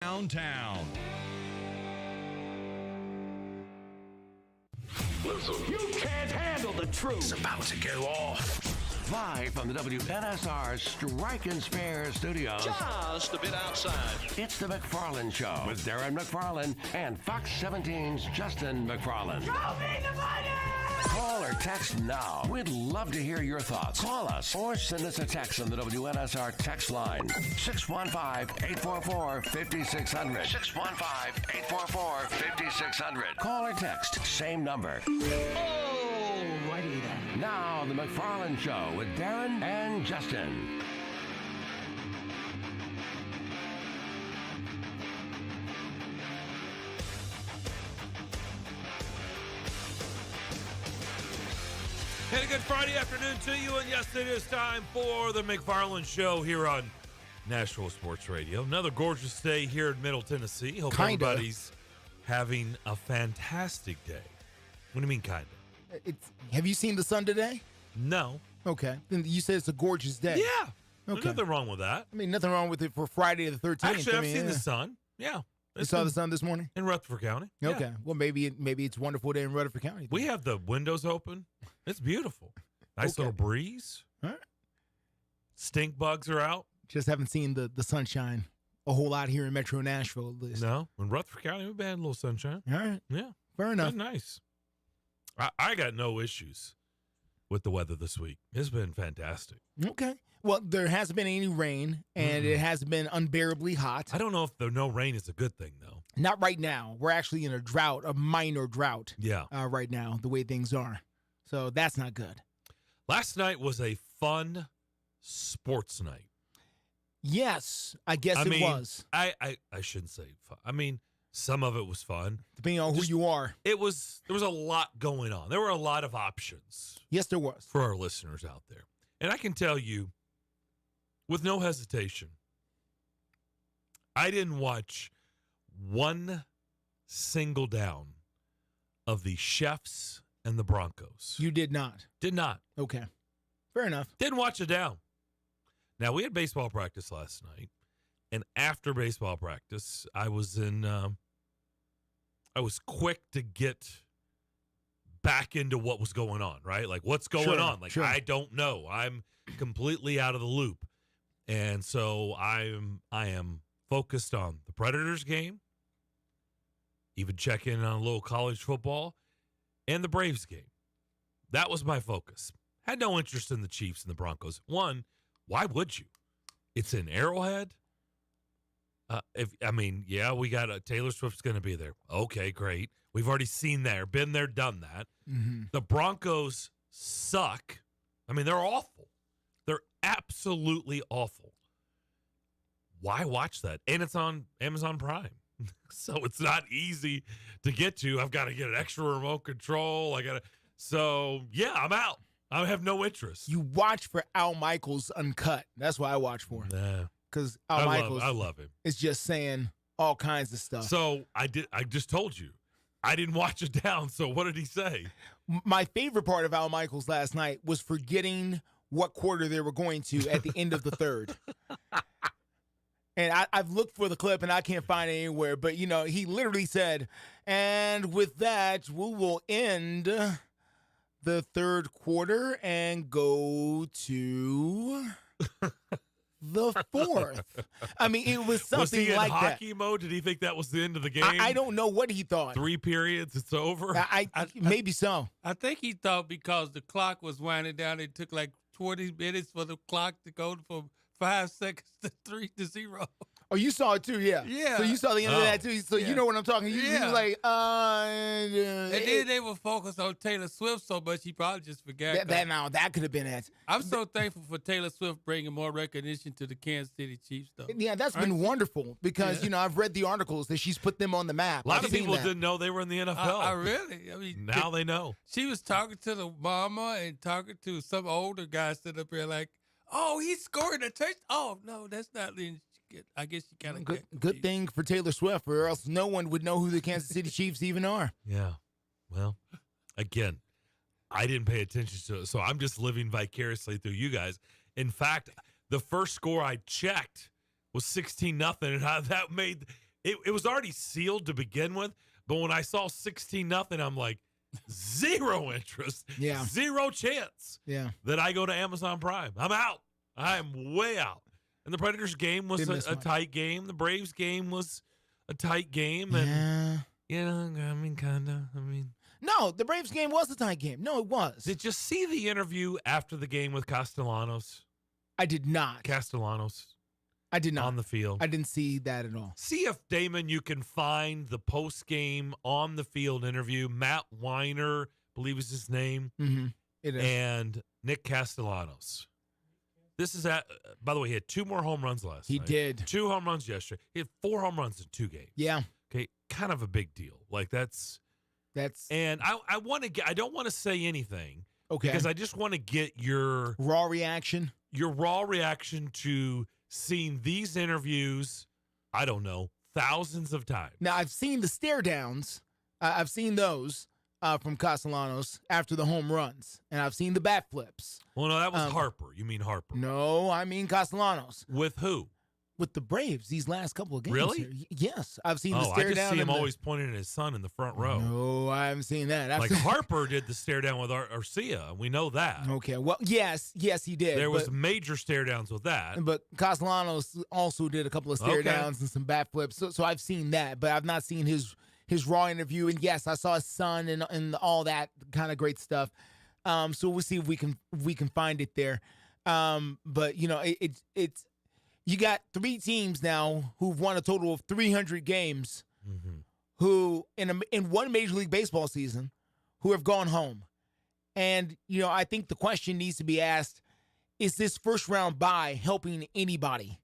Downtown. Listen, you can't handle the truth. It's about to go off. Live from the WNSR Strike and Spare Studios. Just a bit outside. It's the McFarland Show with Darren McFarland and Fox 17's Justin McFarland. Show me the money! Call or text now. We'd love to hear your thoughts. Call us or send us a text on the WNSR text line. 615-844-5600. 615-844-5600. Call or text. Same number. Alrighty then. Now, the McFarland Show with Darren and Justin. And a good Friday afternoon to you, and yes, it is time for the McFarland Show here on Nashville Sports Radio. Another gorgeous day here in Middle Tennessee. Hope everybody's having a fantastic day. What do you mean, kinda? Have you seen the sun today? No. Okay. Then you said it's a gorgeous day. Yeah. There's Okay. nothing wrong with that. I mean, nothing wrong with it for Friday the 13th. Actually, I've seen yeah. the sun. Yeah. You saw the sun this morning? In Rutherford County. Okay. Yeah. Well, maybe it's a wonderful day in Rutherford County. We have the windows open. It's beautiful. Nice little breeze. All right. Stink bugs are out. Just haven't seen the sunshine a whole lot here in Metro Nashville. At least. No. In Rutherford County, we've had a little sunshine. All right. Yeah. Fair enough. Been nice. I got no issues with the weather this week. It's been fantastic. Okay. Well, there hasn't been any rain, and it hasn't been unbearably hot. I don't know if the no rain is a good thing, though. Not right now. We're actually in a drought, a minor drought. Yeah. Right now, the way things are. So that's not good. Last night was a fun sports night. Yes, I guess it was. I shouldn't say fun. I mean, some of it was fun. Depending on who you are. There was a lot going on. There were a lot of options. Yes, there was. For our listeners out there. And I can tell you, with no hesitation, I didn't watch one single down of the Chefs and the Broncos. You did not? Did not. Okay. Fair enough. Didn't watch it down. Now, we had baseball practice last night, and after baseball practice, I was quick to get back into what was going on, right? Like, what's going on? Like, I don't know. I'm completely out of the loop. And so I am focused on the Predators game, even check in on a little college football, and the Braves game. That was my focus. Had no interest in the Chiefs and the Broncos. One, why would you? It's in Arrowhead. We got Taylor Swift's going to be there. Okay, great. We've already seen that, been there, done that. Mm-hmm. The Broncos suck. I mean, they're awful. They're absolutely awful. Why watch that? And it's on Amazon Prime. So it's not easy to get to. I've got to get an extra remote control. So, yeah, I'm out. I have no interest. You watch for Al Michaels Uncut. That's what I watch for. Nah. Because Al Michaels I love him. Is just saying all kinds of stuff. So I just told you. I didn't watch it down, so what did he say? My favorite part of Al Michaels last night was forgetting what quarter they were going to at the end of the third. And I've looked for the clip, and I can't find it anywhere. But, he literally said, and with that, we will end the third quarter and go to the fourth. I mean, it was something was he in like that. hockey mode? Did he think that was the end of the game? I don't know what he thought. 3 periods, it's over? Maybe so. I think he thought because the clock was winding down, it took like 20 minutes for the clock to go from 5 seconds to 3-0. Oh, you saw it too, yeah. Yeah. So you saw the end of that too. So you know what I'm talking. You was like, and then they were focused on Taylor Swift so much he probably just forgot. That could have been it. I'm so thankful for Taylor Swift bringing more recognition to the Kansas City Chiefs, though. Yeah, that's been wonderful because I've read the articles that she's put them on the map. A lot of people didn't know they were in the NFL. Really? I mean, now they know. She was talking to the mama and talking to some older guy sitting up here like, oh, he scored a touchdown. Oh, no, that's not. I guess you kind of good thing for Taylor Swift, or else no one would know who the Kansas City Chiefs even are. Yeah. Well, again, I didn't pay attention to it, so I'm just living vicariously through you guys. In fact, the first score I checked was 16-0, and that made it was already sealed to begin with. But when I saw 16-0, I'm like, zero interest, zero chance that I go to Amazon Prime. I'm out. I'm way out. And the Predators game was a tight game. The Braves game was a tight game. And, No, the Braves game was a tight game. No, it was. Did you see the interview after the game with Castellanos? I did not. Castellanos? I did not. On the field. I didn't see that at all. See if, Damon, you can find the post-game on-the-field interview. Matt Weiner, I believe is his name. Mm-hmm. It is. And Nick Castellanos. This is by the way, he had 2 more home runs last night. He did. 2 home runs yesterday. He had 4 home runs in 2 games. Yeah. Okay, kind of a big deal. Like that's and I want to get, I don't want to say anything. Okay. Because I just want to get your raw reaction. Your raw reaction to seeing these interviews, I don't know, thousands of times. Now, I've seen the stare downs. I've seen those from Castellanos after the home runs. And I've seen the bat flips. Well, no, that was Harper. You mean Harper. No, I mean Castellanos. With who? With the Braves these last couple of games. Really? Here. Yes. I've seen the stare down. I just see him always pointing at his son in the front row. No, I haven't seen that. Like Harper did the stare down with Arcia. We know that. Okay. Well, yes, he did. There was major stare downs with that. But Castellanos also did a couple of stare downs and some bat flips. So I've seen that, but I've not seen his raw interview. And yes, I saw his son and all that kind of great stuff. So we'll see if we can find it there. But you know, it's you got 3 teams now who've won a total of 300 games, who in one Major League Baseball season, who have gone home. And you know, I think the question needs to be asked: is this first round bye helping anybody?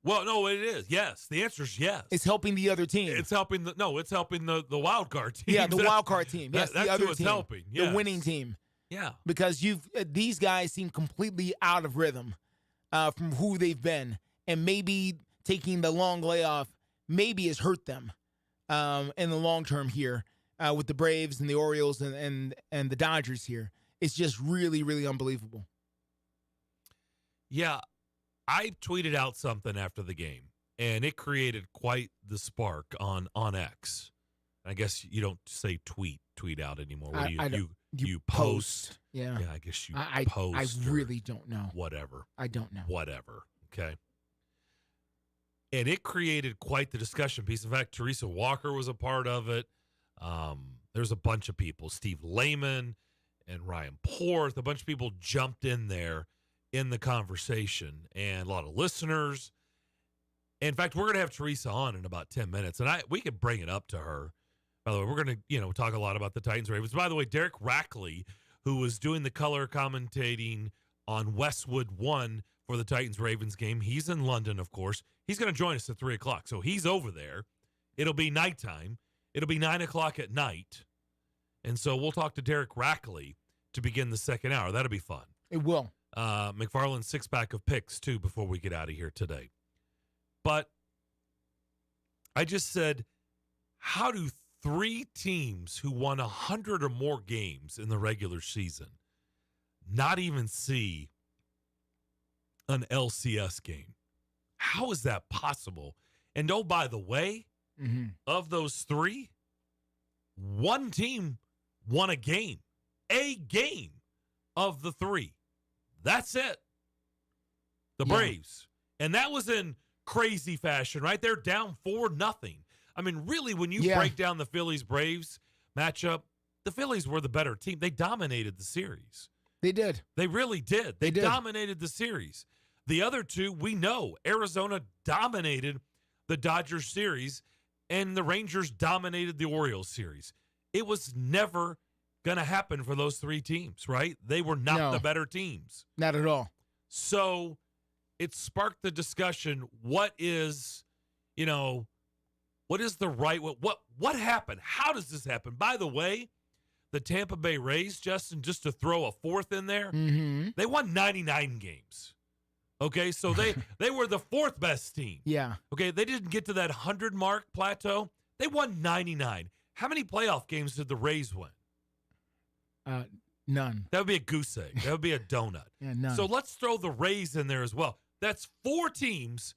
Well, no, it is. Yes, the answer is yes. It's helping the other team. It's helping it's helping the wild card team. Yeah, the wild card team. Yes, that's the other who it's team, helping. Yes. The winning team. Yeah, because these guys seem completely out of rhythm from who they've been, and maybe taking the long layoff maybe has hurt them in the long term here with the Braves and the Orioles and the Dodgers here. It's just really, really unbelievable. Yeah, I tweeted out something after the game, and it created quite the spark on X. I guess you don't say tweet out anymore. What do you post? Yeah, I guess you post. I really don't know. Whatever. I don't know. Whatever. Okay. And it created quite the discussion piece. In fact, Teresa Walker was a part of it. There's a bunch of people, Steve Lehman and Ryan Porth, a bunch of people jumped in there in the conversation, and a lot of listeners. In fact, we're going to have Teresa on in about 10 minutes, and we could bring it up to her. By the way, we're going to, talk a lot about the Titans Ravens. By the way, Derek Rackley, who was doing the color commentating on Westwood 1 for the Titans Ravens game, he's in London, of course. He's going to join us at 3 o'clock. So he's over there. It'll be nighttime. It'll be 9 o'clock at night. And so we'll talk to Derek Rackley to begin the second hour. That'll be fun. It will. McFarland's 6-pack of picks, too, before we get out of here today. But I just said, how do 3 teams who won 100 or more games in the regular season not even see an LCS game? How is that possible? And oh, by the way, of those 3, 1 team won a game of the 3. That's it. The Braves. And that was in crazy fashion, right? They're down 4-0. I mean, really, when you break down the Phillies-Braves matchup, the Phillies were the better team. They dominated the series. They did. They really did. They dominated the series. The other 2, we know. Arizona dominated the Dodgers series, and the Rangers dominated the Orioles series. It was never going to happen for those 3 teams, right? They were not the better teams. Not at all. So it sparked the discussion. What is the right, what happened? How does this happen? By the way, the Tampa Bay Rays, Justin, just to throw a 4th in there, they won 99 games. Okay, so they were the 4th best team. Yeah. Okay, they didn't get to that 100 mark plateau. They won 99. How many playoff games did the Rays win? None. That would be a goose egg. That would be a donut. Yeah, none. So let's throw the Rays in there as well. That's 4 teams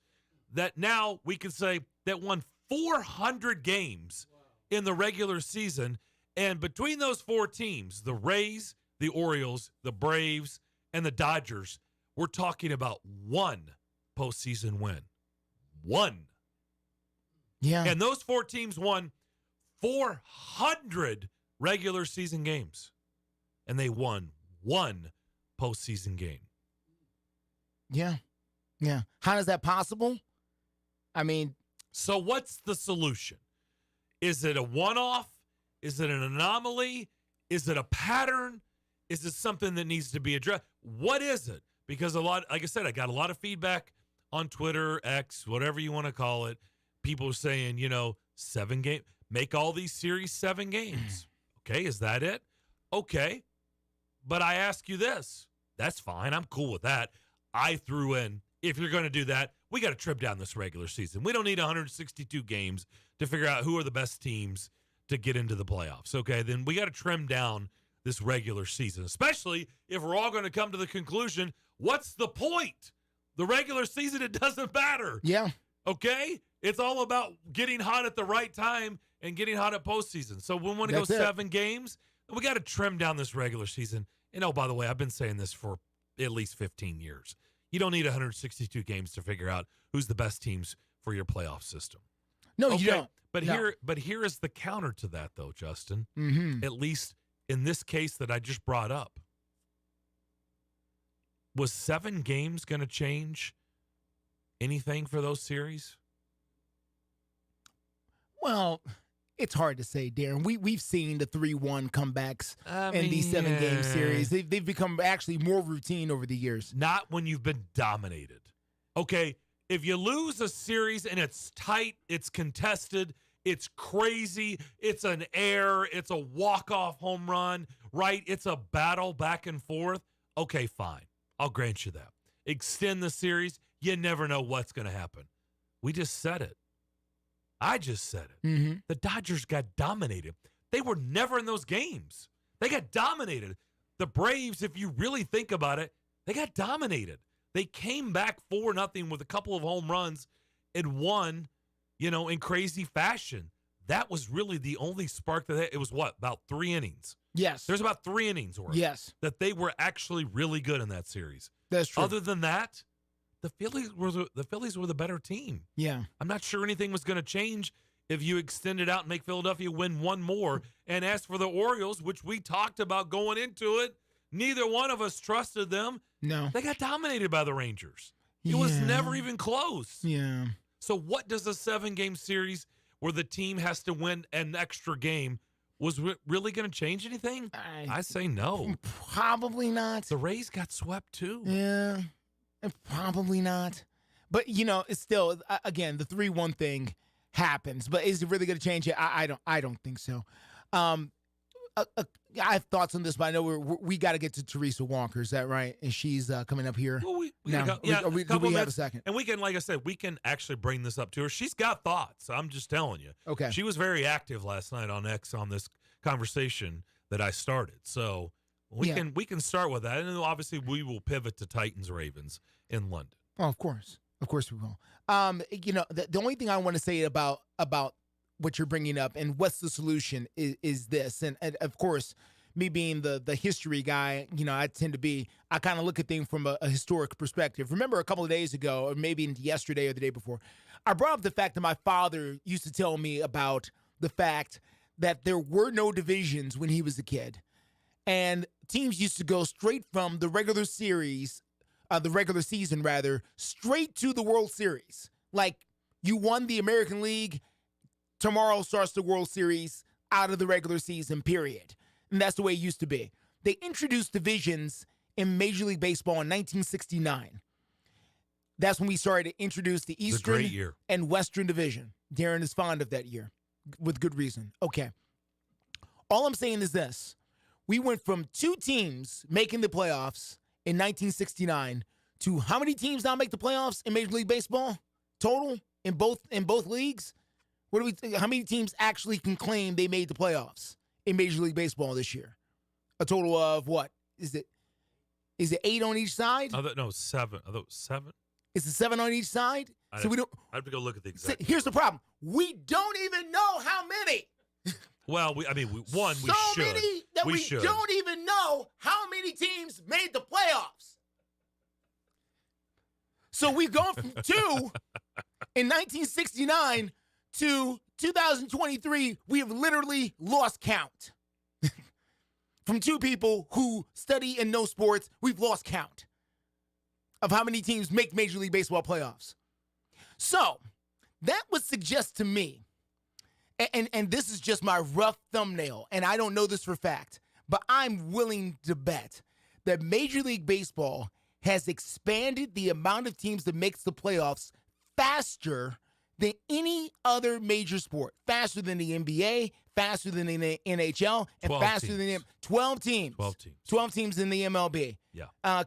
that now we can say that won 400 games in the regular season. And between those four teams, the Rays, the Orioles, the Braves, and the Dodgers, we're talking about one postseason win. One. Yeah. And those four teams won 400 regular season games. And they won one postseason game. Yeah. Yeah. How is that possible? I mean, so what's the solution? Is it a one-off? Is it an anomaly? Is it a pattern? Is it something that needs to be addressed? What is it? Because like I said, I got a lot of feedback on Twitter, X, whatever you want to call it. People are saying, 7 games, make all these series 7 games. Okay, is that it? Okay. But I ask you this. That's fine. I'm cool with that. I threw in, if you're going to do that, we got to trim down this regular season. We don't need 162 games to figure out who are the best teams to get into the playoffs. Okay, then we got to trim down this regular season, especially if we're all going to come to the conclusion, what's the point? The regular season, it doesn't matter. yeah. Okay? It's all about getting hot at the right time and getting hot at postseason. So we want to go 7 games. We got to trim down this regular season. And by the way, I've been saying this for at least 15 years. You don't need 162 games to figure out who's the best teams for your playoff system. No, Okay, you don't. But No. here is the counter to that, though, Justin. Mm-hmm. At least in this case that I just brought up. Was 7 games going to change anything for those series? Well, it's hard to say, Darren. We've seen the 3-1 comebacks in these 7-game series. They've become actually more routine over the years. Not when you've been dominated. Okay, if you lose a series and it's tight, it's contested, it's crazy, it's an error, it's a walk-off home run, right? It's a battle back and forth. Okay, fine. I'll grant you that. Extend the series. You never know what's going to happen. We just said it. I just said it. Mm-hmm. The Dodgers got dominated. They were never in those games. They got dominated. The Braves, if you really think about it, they got dominated. They came back 4-0 with a couple of home runs and won, in crazy fashion. That was really the only spark that it was about 3 innings. Yes. There's about 3 innings worth. Yes. That they were actually really good in that series. That's true. Other than that, the Phillies were the better team. Yeah. I'm not sure anything was going to change if you extend it out and make Philadelphia win one more. And as for the Orioles, which we talked about going into it, neither one of us trusted them. No. They got dominated by the Rangers. It was Yeah. never even close. Yeah. So what does a 7-game series where the team has to win an extra game was really going to change anything? I say no. Probably not. The Rays got swept too. Yeah. Probably not. But, it's still, again, the 3-1 thing happens. But is it really going to change it? I don't think so. I have thoughts on this, but I know we got to get to Teresa Walker. Is that right? And she's coming up here. Well, we now. got Do we have a minutes. second? And we can, like I said, we can actually bring this up to her. She's got thoughts. I'm just telling you. Okay. She was very active last night on X on this conversation that I started. So we can start with that. And then obviously we will pivot to Titans Ravens in London. Oh, of course. Of course we will. The only thing I want to say about what you're bringing up and what's the solution is this. And of course, me being the history guy, I kind of look at things from a historic perspective. Remember a couple of days ago, or maybe yesterday or the day before, I brought up the fact that my father used to tell me about the fact that there were no divisions when he was a kid. And teams used to go straight from the regular season, straight to the World Series. Like, you won the American League, tomorrow starts the World Series out of the regular season, period. And that's the way it used to be. They introduced divisions in Major League Baseball in 1969. That's when we started to introduce the Eastern and Western Division. Darren is fond of that year, with good reason. Okay. All I'm saying is this. We went from 2 teams making the playoffs in 1969 to how many teams now make the playoffs in Major League Baseball total in both leagues? How many teams actually can claim they made the playoffs in Major League Baseball this year? A total of what? Is it 8 on each side? No, 7. I thought 7. It's a 7 on each side. So we don't. I have to go look at the exact. Here's the problem: we don't even know how many. Well, we should. Many that we should. don't even know how many teams made the playoffs. So we've gone from 2 in 1969 to 2023. We have literally lost count. From 2 people who study and know sports, we've lost count of how many teams make Major League Baseball playoffs. So that would suggest to me, and this is just my rough thumbnail, and I don't know this for fact, but I'm willing to bet that Major League Baseball has expanded the amount of teams that makes the playoffs faster than any other major sport. Faster than the NBA, faster than the NHL, and faster than 12 teams. 12 teams in the MLB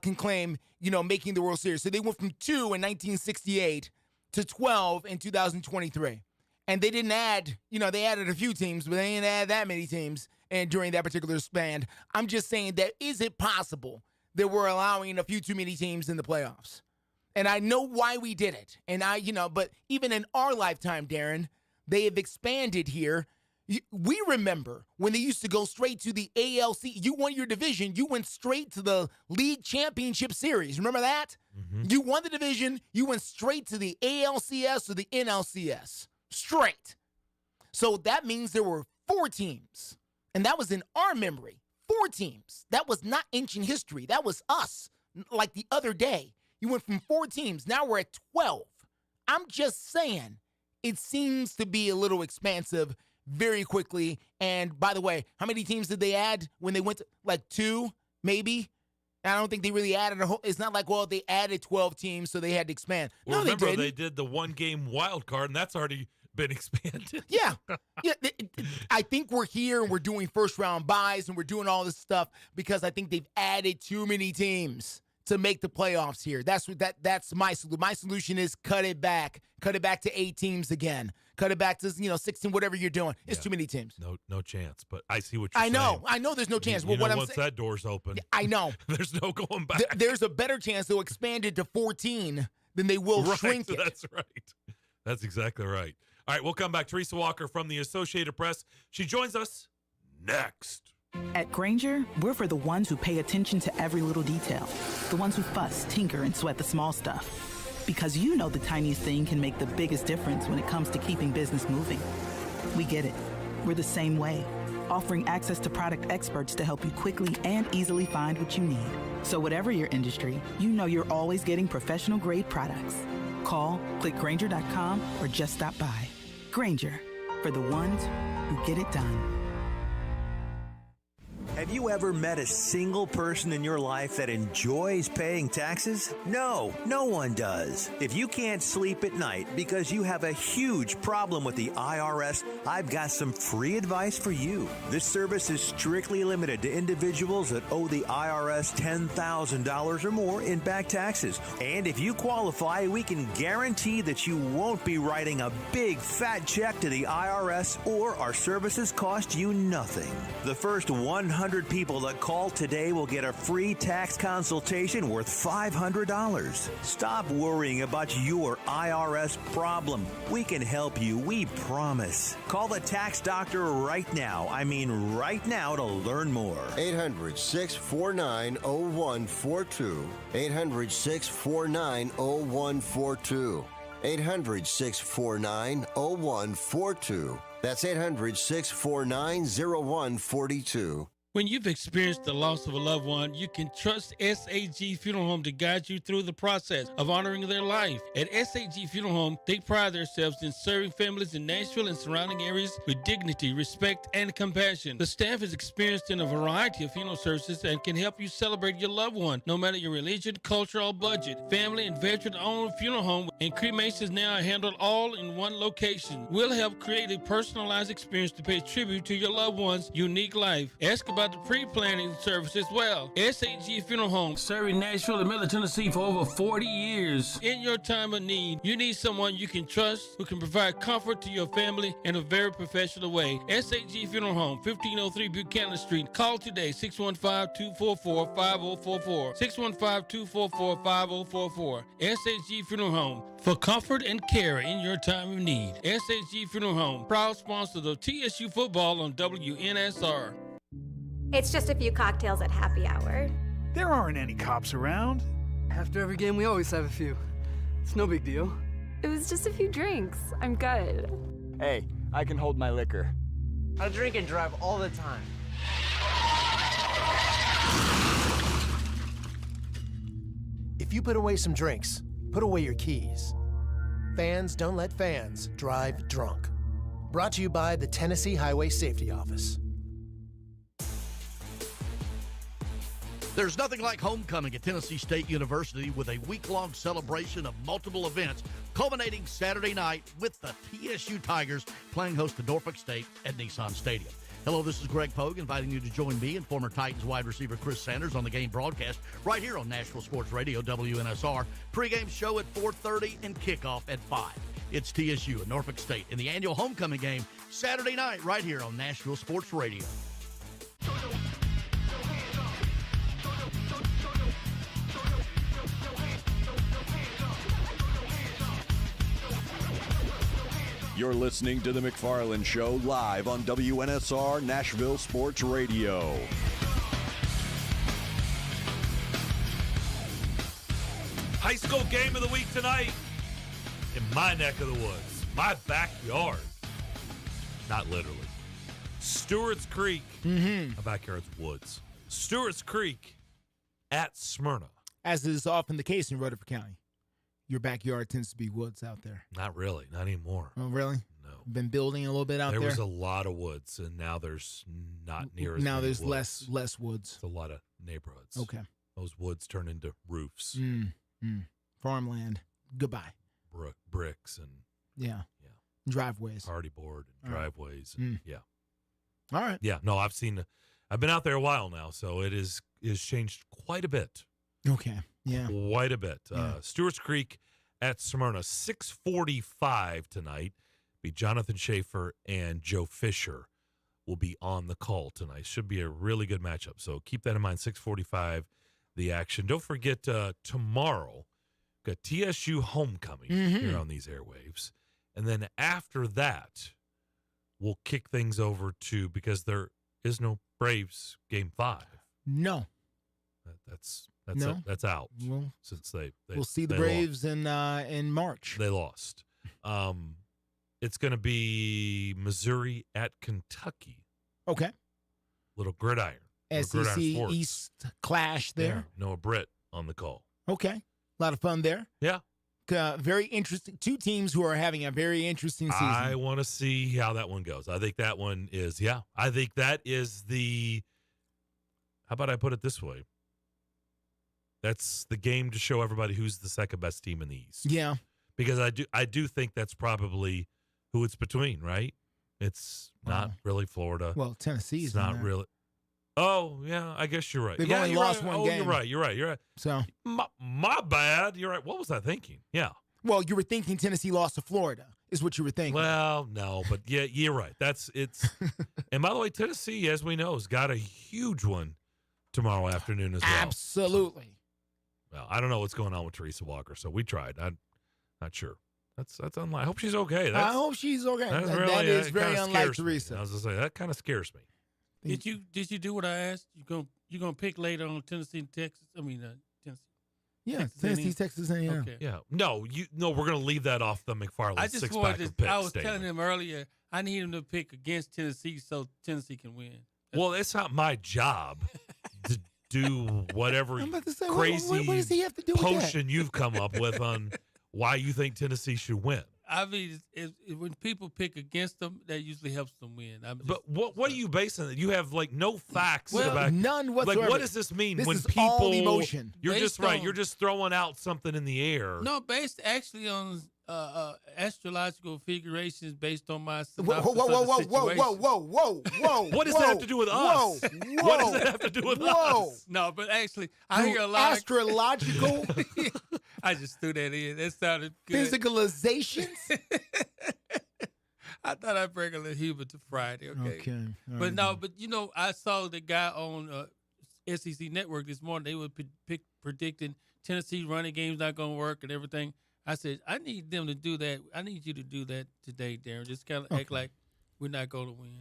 can claim, making the World Series. So they went from 2 in 1968 to 12 in 2023. And they didn't add, they added a few teams, but they didn't add that many teams and during that particular span. I'm just saying that is it possible that we're allowing a few too many teams in the playoffs? And I know why we did it. And but even in our lifetime, Darren, they have expanded here. We remember when they used to go straight to the ALC. You won your division. You went straight to the league championship series. Remember that? Mm-hmm. You won the division. You went straight to the ALCS or the NLCS. Straight. So that means there were 4 teams. And that was in our memory. 4 teams. That was not ancient history. That was us. Like the other day. You went from 4 teams. Now we're at 12. I'm just saying it seems to be a little expansive very quickly. And by the way, how many teams did they add when they went to, like 2, maybe? I don't think they really added a whole. It's not like, well, they added 12 teams, so they had to expand. Well, no, remember, they didn't. They did the 1-game wild card, and that's already been expanded. Yeah. I think we're here and we're doing first-round buys and we're doing all this stuff because I think they've added too many teams to make the playoffs here. That's my solution. My solution is cut it back. Cut it back to 8 teams again. Cut it back to 16, whatever you're doing. It's too many teams. No chance. But I see what you're saying. I know there's no chance. Well, once that door's open, I know. There's no going back. There's a better chance they'll expand it to 14 than they will shrink it. That's right. That's exactly right. All right, we'll come back. Teresa Walker from the Associated Press. She joins us next. At Grainger, we're for the ones who pay attention to every little detail. The ones who fuss, tinker, and sweat the small stuff. Because the tiniest thing can make the biggest difference when it comes to keeping business moving. We get it. We're the same way, offering access to product experts to help you quickly and easily find what you need. So whatever your industry, you're always getting professional-grade products. Call, click Grainger.com, or just stop by. Grainger, for the ones who get it done. Have you ever met a single person in your life that enjoys paying taxes? No one does. If you can't sleep at night because you have a huge problem with the IRS, I've got some free advice for you. This service is strictly limited to individuals that owe the IRS $10,000 or more in back taxes. And if you qualify, we can guarantee that you won't be writing a big fat check to the IRS, or our services cost you nothing. The first 100 people that call today will get a free tax consultation worth $500. Stop worrying about your IRS problem. We can help you, we promise. Call the tax doctor right now. I mean right now, to learn more. 800-649-0142. 800-649-0142. 800-649-0142. That's 800-649-0142. When you've experienced the loss of a loved one, you can trust SAG Funeral Home to guide you through the process of honoring their life. At SAG Funeral Home, they pride themselves in serving families in Nashville and surrounding areas with dignity, respect, and compassion. The staff is experienced in a variety of funeral services and can help you celebrate your loved one, no matter your religion, culture, or budget. Family and veteran-owned funeral home and cremations now are handled all in one location. We'll help create a personalized experience to pay tribute to your loved one's unique life. Ask about about the pre-planning service as well. SAG Funeral Home, serving Nashville and Middle Tennessee for over 40 years. In your time of need, you need someone you can trust who can provide comfort to your family in a very professional way. SAG Funeral Home, 1503 Buchanan Street. Call today, 615-244-5044. 615-244-5044. SAG Funeral Home, for comfort and care in your time of need. SAG Funeral Home, proud sponsor of TSU football on WNSR. It's just a few cocktails at happy hour. There aren't any cops around. After every game, we always have a few. It's no big deal. It was just a few drinks. I'm good. Hey, I can hold my liquor. I drink and drive all the time. If you put away some drinks, put away your keys. Fans don't let fans drive drunk. Brought to you by the Tennessee Highway Safety Office. There's nothing like homecoming at Tennessee State University with a week-long celebration of multiple events culminating Saturday night with the TSU Tigers playing host to Norfolk State at Nissan Stadium. Hello, this is Greg Pogue inviting you to join me and former Titans wide receiver Chris Sanders on the game broadcast right here on Nashville Sports Radio, WNSR. Pre-game show at 4:30 and kickoff at 5. It's TSU and Norfolk State in the annual homecoming game Saturday night right here on Nashville Sports Radio. You're listening to The McFarland Show live on WNSR Nashville Sports Radio. High school game of the week tonight in my neck of the woods, my backyard. Not literally. Stewart's Creek. My backyard's woods. Stewart's Creek at Smyrna. As is often the case in Rutherford County. Your backyard tends to be woods out there. Not really. Not anymore. Oh, really? No. Been building a little bit out there? There was a lot of woods, and now there's not near as Now many there's woods. less woods. It's a lot of neighborhoods. Okay. Those woods turn into roofs. Farmland. Goodbye. Bricks and Yeah. Driveways. party board and All right. driveways. And, yeah. All right. Yeah. No, I've been out there a while now, so it is changed quite a bit. Okay. Yeah. Quite a bit. Stewart's Creek at Smyrna, 6:45 tonight. Be Jonathan Schaefer and Joe Fisher will be on the call tonight. Should be a really good matchup. So keep that in mind. 6:45, the action. Don't forget tomorrow, got TSU homecoming here on these airwaves, and then after that, we'll kick things over to because there is no Braves game 5. No. That's out Well, since we'll see the they Braves in March. They lost. It's going to be Missouri at Kentucky. Okay. Little gridiron. SEC East clash there. Yeah, Noah Britt on the call. Okay. A lot of fun there. Yeah. Very interesting. Two teams who are having a very interesting season. I want to see how that one goes. I think that one is, I think that is how about I put it this way? That's the game to show everybody who's the second best team in the East. Yeah. Because I do think that's probably who it's between, right? It's not really Florida. Well, Tennessee's It's not really. Oh, yeah, I guess you're right. They've yeah, only you're lost right. one game. You're right. So my bad. You're right. What was I thinking? Yeah. Well, you were thinking Tennessee lost to Florida, is what you were thinking. Well, no, but yeah, you're right. It's. And by the way, Tennessee, as we know, has got a huge one tomorrow afternoon as well. Absolutely. Well, I don't know what's going on with Teresa Walker, so we tried. I'm not sure. That's unlike. I hope she's okay. I hope she's okay. That is very unlike Teresa. I was gonna say that kind of scares me. Did you do what I asked? You gonna pick later on Tennessee and Texas? Tennessee. Yeah, Tennessee, Texas, and Okay. Yeah. No, we're gonna leave that off the McFarland I just six-pack wanted of to. picks I was statement. telling him earlier. I need him to pick against Tennessee so Tennessee can win. Well, it's not my job to do whatever I'm about to say, crazy what does he have to do with that? potion you've come up with on why you think Tennessee should win. I mean, when people pick against them, that usually helps them win. But what are you basing it? You have no facts about none whatsoever. Like, what does this mean This when is people all emotion. You're Based just right. on- You're just throwing out something in the air. No, based actually on astrological figurations based on my Whoa, synopsis whoa, whoa, of the whoa, situation. whoa. What does that have to do with us? Whoa. What does that have to do with us? No, but actually, I hear a lot astrological I just threw that in. That sounded good. physicalizations. I thought I'd bring a little humor to Friday. Okay. All But right. no, but I saw the guy on SEC Network this morning. They were predicting Tennessee running game's not going to work and everything. I said, I need them to do that. I need you to do that today, Darren. Just kind of act like we're not going to win.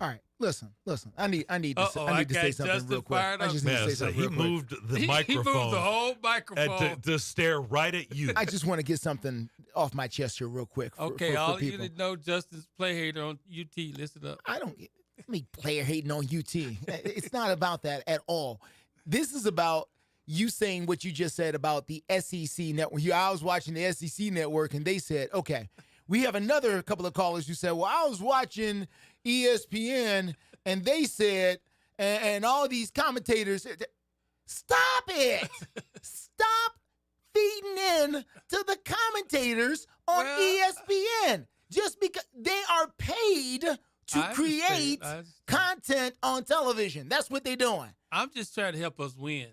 All right, listen. I need to say got something Justin real quick. fired I up. just need to say something he real quick. moved the He microphone. moved the whole microphone. to stare right at you. I just want to get something off my chest here real quick. Okay, for all you people. need to know, Justin's play hater on UT. Listen up. I don't get me player hating on UT. It's not about that at all. This is about you saying what you just said about the SEC network. I was watching the SEC network, and they said, okay, we have another couple of callers who said, well, I was watching ESPN, and they said, and all these commentators, stop it. Stop feeding in to the commentators on ESPN. Just because they are paid to create content on television. That's what they're doing. I'm just trying to help us win.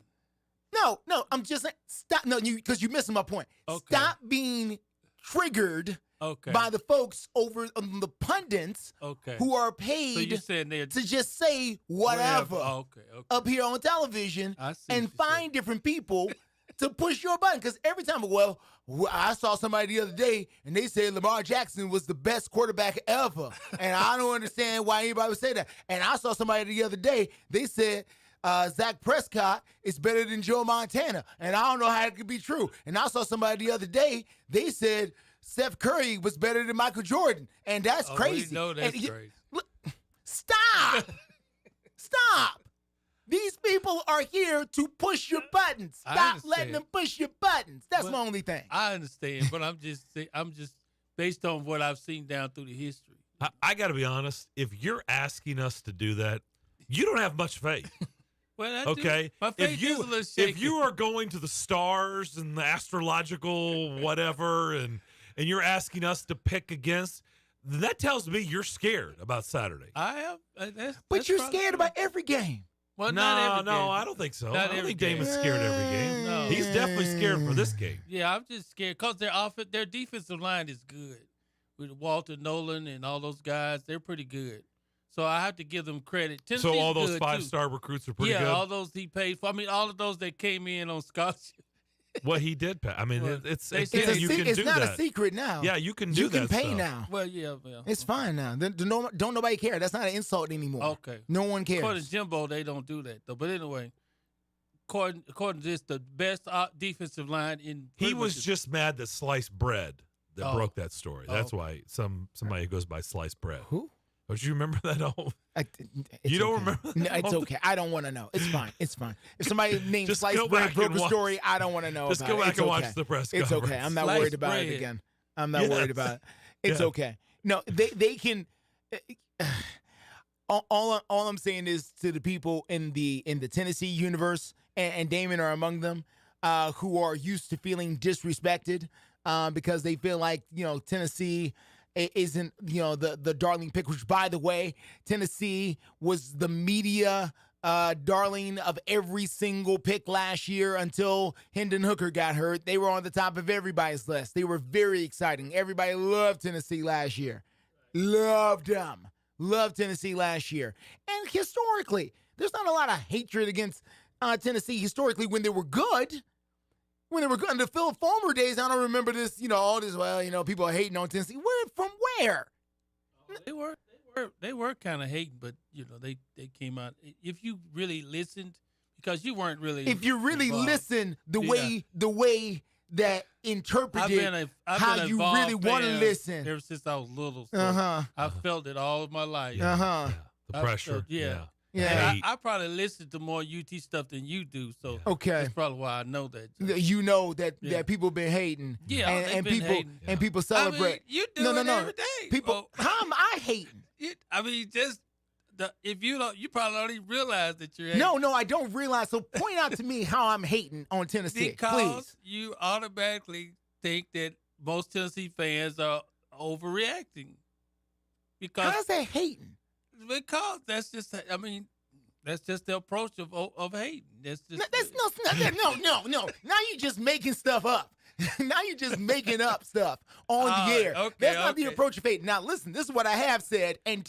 No, I'm just saying, stop. No, because you're missing my point. Okay. Stop being triggered by the folks over on the pundits who are paid to just say whatever up here on television and find different people to push your button. Because every time, I saw somebody the other day and they said Lamar Jackson was the best quarterback ever. And I don't understand why anybody would say that. And I saw somebody the other day, they said, Zach Prescott is better than Joe Montana. And I don't know how it could be true. And I saw somebody the other day, they said Steph Curry was better than Michael Jordan. And that's crazy. We know that's crazy. Stop. Stop. These people are here to push your buttons. Stop letting them push your buttons. That's my only thing. I understand, but I'm just based on what I've seen down through the history. I got to be honest. If you're asking us to do that, you don't have much faith. Well, okay. My faith is a little shaky. If you are going to the stars and the astrological whatever, and you're asking us to pick against, that tells me you're scared about Saturday. I am. But you're scared about every game. Well, no, I don't think so. I don't think Damon's scared every game. No. He's definitely scared for this game. Yeah, I'm just scared because their defensive line is good. With Walter Nolan and all those guys, they're pretty good. So I have to give them credit. Tennessee's so all those good, five-star recruits are pretty good? Yeah, all those he paid for. I mean, all of those that came in on scholarship. Well, he did pay. I mean, it's you can it's do not that. a secret now. Yeah, you can do You that can pay stuff. now. Well, yeah. It's fine now. Don't nobody care. That's not an insult anymore. Okay. No one cares. According to Jimbo, they don't do that, though. But anyway, according to this, the best defensive line in. He was just mad that sliced bread that broke that story. That's Oh. why somebody who goes by sliced bread. Who? Don't you remember that? You don't remember? No, it's okay. I don't want to know. It's fine. It's fine. If somebody named Just Sliced go Bread back broke and a watch- story, I don't want to know Just about go it. back It's and okay. watch the press It's conference. okay. I'm not Sliced worried about bread. it again. I'm not Yes. worried about it. It's Yeah. okay. No, they can. All I'm saying is to the people in the Tennessee universe, and Damon are among them, who are used to feeling disrespected because they feel like Tennessee isn't the darling pick. Which, by the way, Tennessee was the media darling of every single pick last year until Hendon Hooker got hurt. They were on the top of everybody's list. They were very exciting. Everybody loved Tennessee last year. Loved them. Loved Tennessee last year. And historically, there's not a lot of hatred against Tennessee historically when they were good. When they were good in the Phil Fulmer days, I don't remember this, all this, people are hating on Tennessee. From where? They were kind of hating, but they came out. If you really listened, because you weren't really. If you really involved. listen, the way that interpreted how you really want to listen. Ever since I was little, so Uh-huh. I felt it all my life. Uh-huh. The pressure. Yeah. Yeah. And I probably listen to more UT stuff than you do, so Okay. that's probably why I know that. You know that Yeah. people been hating. Yeah, and they've been people hating. and people celebrate. I mean, you do no, it no. every day. People, how am I hating? If you don't, you probably don't even realize that you're hating. No, I don't realize. So point out to me how I'm hating on Tennessee, Because please. you automatically think that most Tennessee fans are overreacting. Because how's that hating? Because that's just the approach of hating. That's just No. Now you're just making stuff up. Now you're just making up stuff on the air. Okay, That's not the approach of hate. Now listen, this is what I have said, and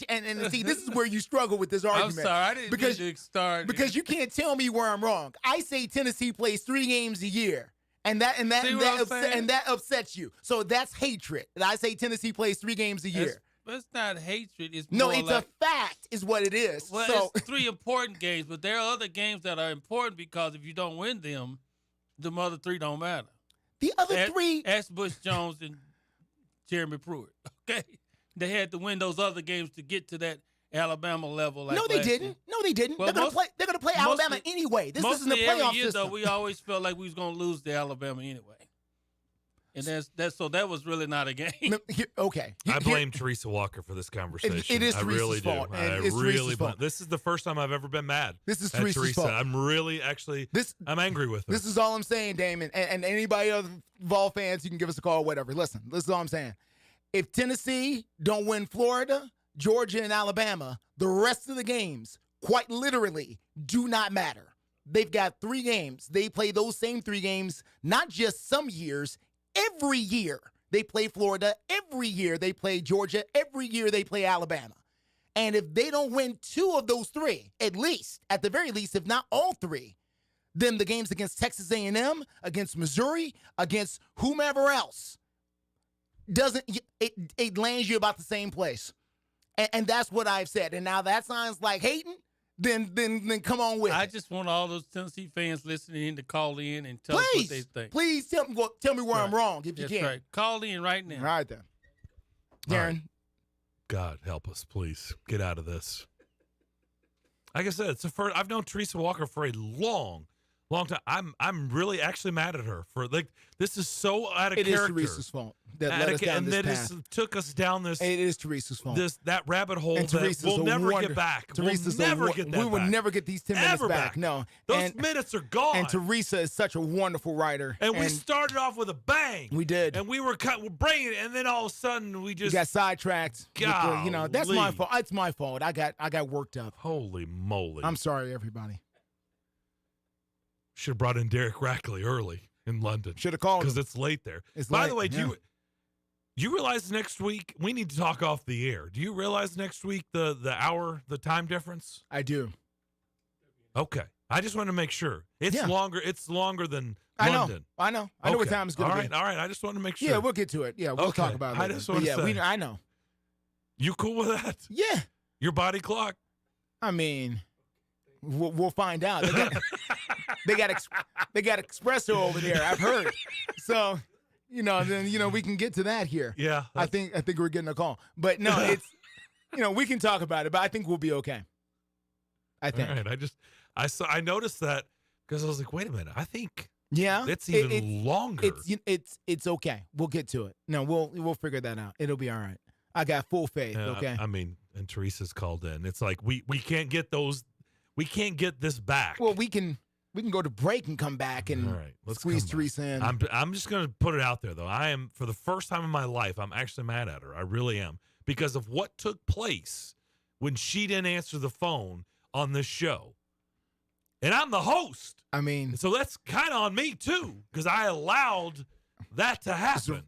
see, this is where you struggle with this argument. I'm sorry, I didn't mean to start. Because you can't tell me where I'm wrong. I say Tennessee plays 3 games a year. And that upsets you. So that's hatred. I say Tennessee plays 3 games a year. But it's not hatred. It's no, more it's like, a fact, is what it is. Well, so it's 3 important games, but there are other games that are important because if you don't win them, the other 3 don't matter. The other 3, ask Bush Jones and Jeremy Pruitt. Okay, they had to win those other games to get to that Alabama level. Like no, they didn't. No, they didn't. Well, they're gonna play Alabama anyway. This isn't the playoff year, system. Though, we always felt like we was gonna lose to Alabama anyway. And that was really not a game. Okay. I blame Teresa Walker for this conversation. It is I Teresa's really fault. do. I really blame. This is the first time I've ever been mad. This is at Teresa's Teresa. fault. I'm really I'm angry with her. This is all I'm saying, Damon. And anybody other Vol fans, you can give us a call or whatever. Listen, this is all I'm saying. If Tennessee don't win Florida, Georgia, and Alabama, the rest of the games, quite literally, do not matter. They've got 3 games. They play those same 3 games, not just some years. Every year they play Florida. Every year they play Georgia. Every year they play Alabama. And if they don't win 2 of those 3, at the very least, if not all 3, then the games against Texas A&M, against Missouri, against whomever else, it lands you about the same place. And that's what I've said. And now that sounds like hating. Then come on with it. I just want all those Tennessee fans listening in to call in and tell us what they think. Please tell me where I'm wrong if you can. Right. Call in right now. All right, then. Darren. Right. God help us, please. Get out of this. Like I said, I've known Teresa Walker for a long time. I'm really actually mad at her for this is so out of character. It is Teresa's fault that led us down this path. Took us down this. It is Teresa's fault. That rabbit hole that we'll never get back. We will never get these 10 minutes back. No, those minutes are gone. And Teresa is such a wonderful writer. And we started off with a bang. We did. And we were bringing it, and then all of a sudden we got sidetracked. God, that's my fault. It's my fault. I got worked up. Holy moly! I'm sorry, everybody. Should have brought in Derek Rackley early in London. Should have called because it's late there. By the way, do you realize next week we need to talk off the air? Do you realize next week the time difference? I do. Okay, I just want to make sure it's longer. It's longer than London. I know what time it's going to be. All right. I just want to make sure. Yeah, we'll get to it. Yeah, we'll talk about it. I just want to say. I know. You cool with that? Yeah. Your body clock. I mean. We'll find out. They got espresso over there. I've heard. So, then we can get to that here. Yeah, I think we're getting a call. But no, it's we can talk about it. But I think we'll be okay. I think. All right. I noticed that because I was like, wait a minute. I think it's even longer. It's okay. We'll get to it. No, we'll figure that out. It'll be all right. I got full faith. Okay. I mean, and Teresa's called in. It's like we can't get those. We can't get this back. Well, we can go to break and come back and squeeze Teresa in. I'm just going to put it out there, though. I am, for the first time in my life, I'm actually mad at her. I really am. Because of what took place when she didn't answer the phone on this show. And I'm the host. I mean. So that's kind of on me, too, because I allowed that to happen.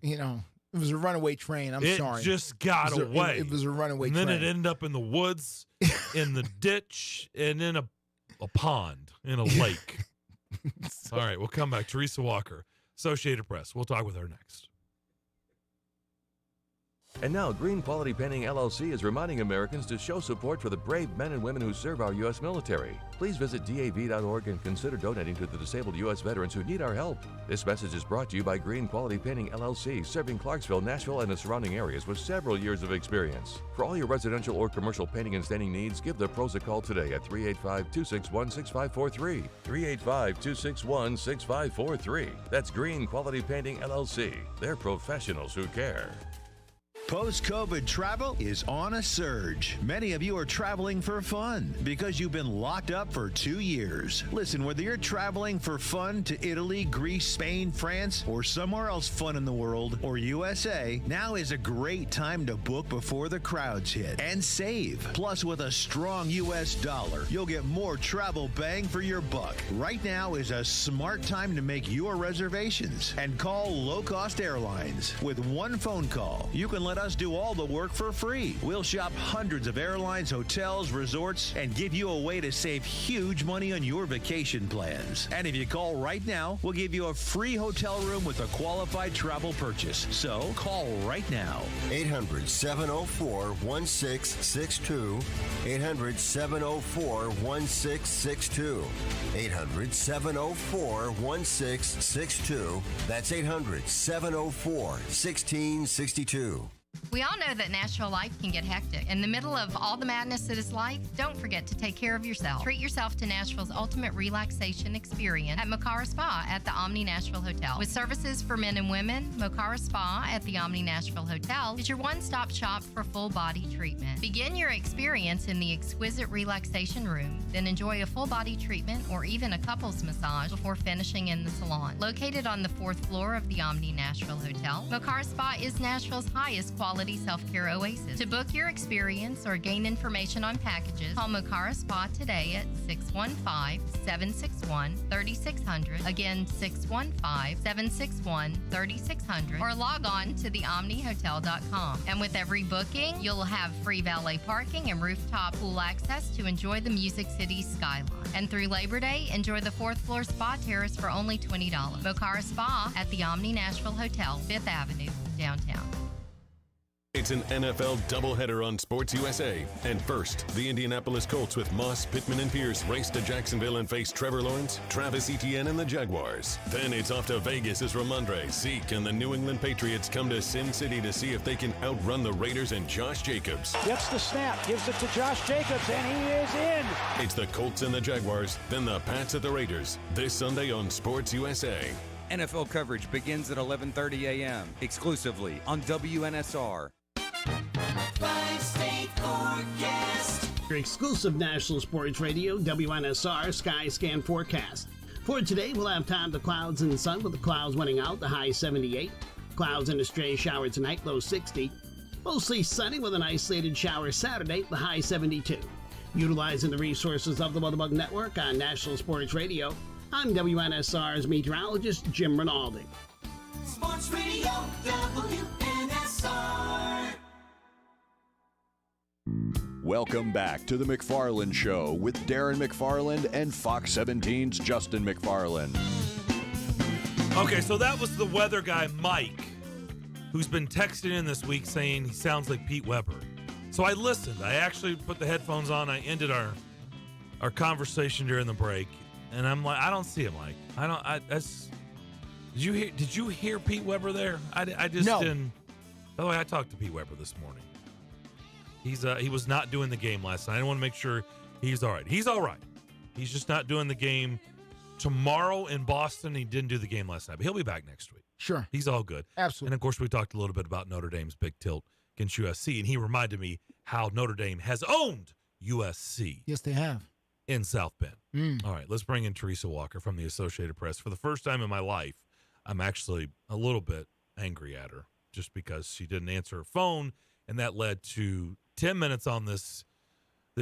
It was a runaway train. I'm sorry. It just got away. It was a runaway train. And then it ended up in the woods, in the ditch, and in a pond, in a lake. All right, we'll come back. Teresa Walker, Associated Press. We'll talk with her next. And now, Green Quality Painting LLC is reminding Americans to show support for the brave men and women who serve our U.S. military. Please visit DAV.org and consider donating to the disabled U.S. veterans who need our help. This message is brought to you by Green Quality Painting LLC, serving Clarksville, Nashville, and the surrounding areas with several years of experience. For all your residential or commercial painting and staining needs, give the pros a call today at 385-261-6543. 385-261-6543. That's Green Quality Painting LLC. They're professionals who care. Post-COVID travel is on a surge. Many of you are traveling for fun because you've been locked up for 2 years. Listen, whether you're traveling for fun to Italy, Greece, Spain, France, or somewhere else fun in the world, or USA, now is a great time to book before the crowds hit and save. Plus, with a strong U.S. dollar, you'll get more travel bang for your buck. Right now is a smart time to make your reservations and call low-cost airlines. With one phone call, you can let us do all the work for free. We'll shop hundreds of airlines, hotels, resorts, and give you a way to save huge money on your vacation plans. And if you call right now, we'll give you a free hotel room with a qualified travel purchase. So call right now. 800-704-1662. 800-704-1662. 800-704-1662. That's 800-704-1662. We all know that Nashville life can get hectic. In the middle of all the madness that is life, don't forget to take care of yourself. Treat yourself to Nashville's ultimate relaxation experience at Mocara Spa at the Omni Nashville Hotel. With services for men and women, Mocara Spa at the Omni Nashville Hotel is your one-stop shop for full-body treatment. Begin your experience in the exquisite relaxation room, then enjoy a full-body treatment or even a couple's massage before finishing in the salon. Located on the 4th floor of the Omni Nashville Hotel, Mocara Spa is Nashville's highest quality self-care oasis. To book your experience or gain information on packages, call Mocara Spa today at 615-761-3600. Again, 615-761-3600. Or log on to theomnihotel.com. And with every booking, you'll have free valet parking and rooftop pool access to enjoy the Music City skyline. And through Labor Day, enjoy the 4th floor spa terrace for only $20. Mocara Spa at the Omni Nashville Hotel, 5th Avenue, downtown. It's an NFL doubleheader on Sports USA. And first, the Indianapolis Colts with Moss, Pittman, and Pierce race to Jacksonville and face Trevor Lawrence, Travis Etienne, and the Jaguars. Then it's off to Vegas as Ramondre, Zeke, and the New England Patriots come to Sin City to see if they can outrun the Raiders and Josh Jacobs. Gets the snap, gives it to Josh Jacobs, and he is in. It's the Colts and the Jaguars, then the Pats at the Raiders. This Sunday on Sports USA. NFL coverage begins at 11:30 a.m. exclusively on WNSR. Five-state forecast. Your exclusive national sports radio, WNSR Sky Scan forecast. For today, we'll have time to clouds and sun with the clouds winning out, the high 78. Clouds and a stray shower tonight, low 60. Mostly sunny with an isolated shower Saturday, the high 72. Utilizing the resources of the WeatherBug Network on National Sports Radio, I'm WNSR's meteorologist, Jim Rinaldi. Sports Radio, WNSR. Welcome back to the McFarland Show with Darren McFarland and Fox 17's Justin McFarland. Okay, so that was the weather guy, Mike, who's been texting in this week saying he sounds like Pete Weber. So I listened. I actually put the headphones on. I ended our conversation during the break, and I'm like, I don't see him, Mike. Did you hear Pete Weber there? I just didn't. By the way, I talked to Pete Weber this morning. He was not doing the game last night. I want to make sure he's all right. He's all right. He's just not doing the game tomorrow in Boston. He didn't do the game last night, but he'll be back next week. Sure. He's all good. Absolutely. And, of course, we talked a little bit about Notre Dame's big tilt against USC, and he reminded me how Notre Dame has owned USC. Yes, they have. In South Bend. All right, let's bring in Teresa Walker from the Associated Press. For the first time in my life, I'm actually a little bit angry at her just because she didn't answer her phone, and that led to 10 minutes on this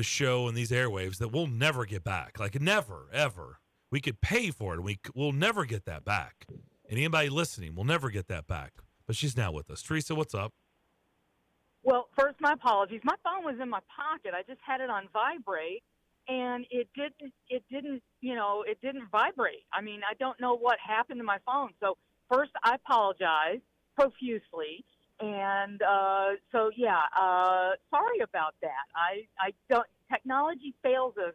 show and these airwaves that we'll never get back. Like, never, ever. We could pay for it, and we'll never get that back. And anybody listening will never get that back. But she's now with us. Teresa, what's up? Well, first, my apologies. My phone was in my pocket. I just had it on vibrate, and it didn't vibrate. I mean, I don't know what happened to my phone. So first, I apologize profusely. And sorry about that. I don't. Technology fails us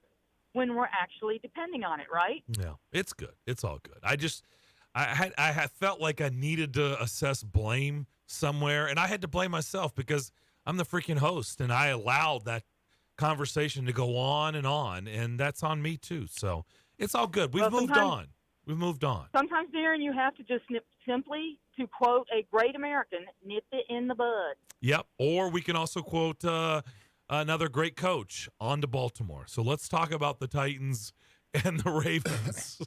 when we're actually depending on it, right? Yeah, it's good. It's all good. I had felt like I needed to assess blame somewhere, and I had to blame myself because I'm the freaking host, and I allowed that conversation to go on, and that's on me too. So it's all good. We've moved on. We've moved on. Sometimes, Darren, you have to just simply, to quote a great American, nip it in the bud. Yep. Or we can also quote another great coach, on to Baltimore. So let's talk about the Titans and the Ravens.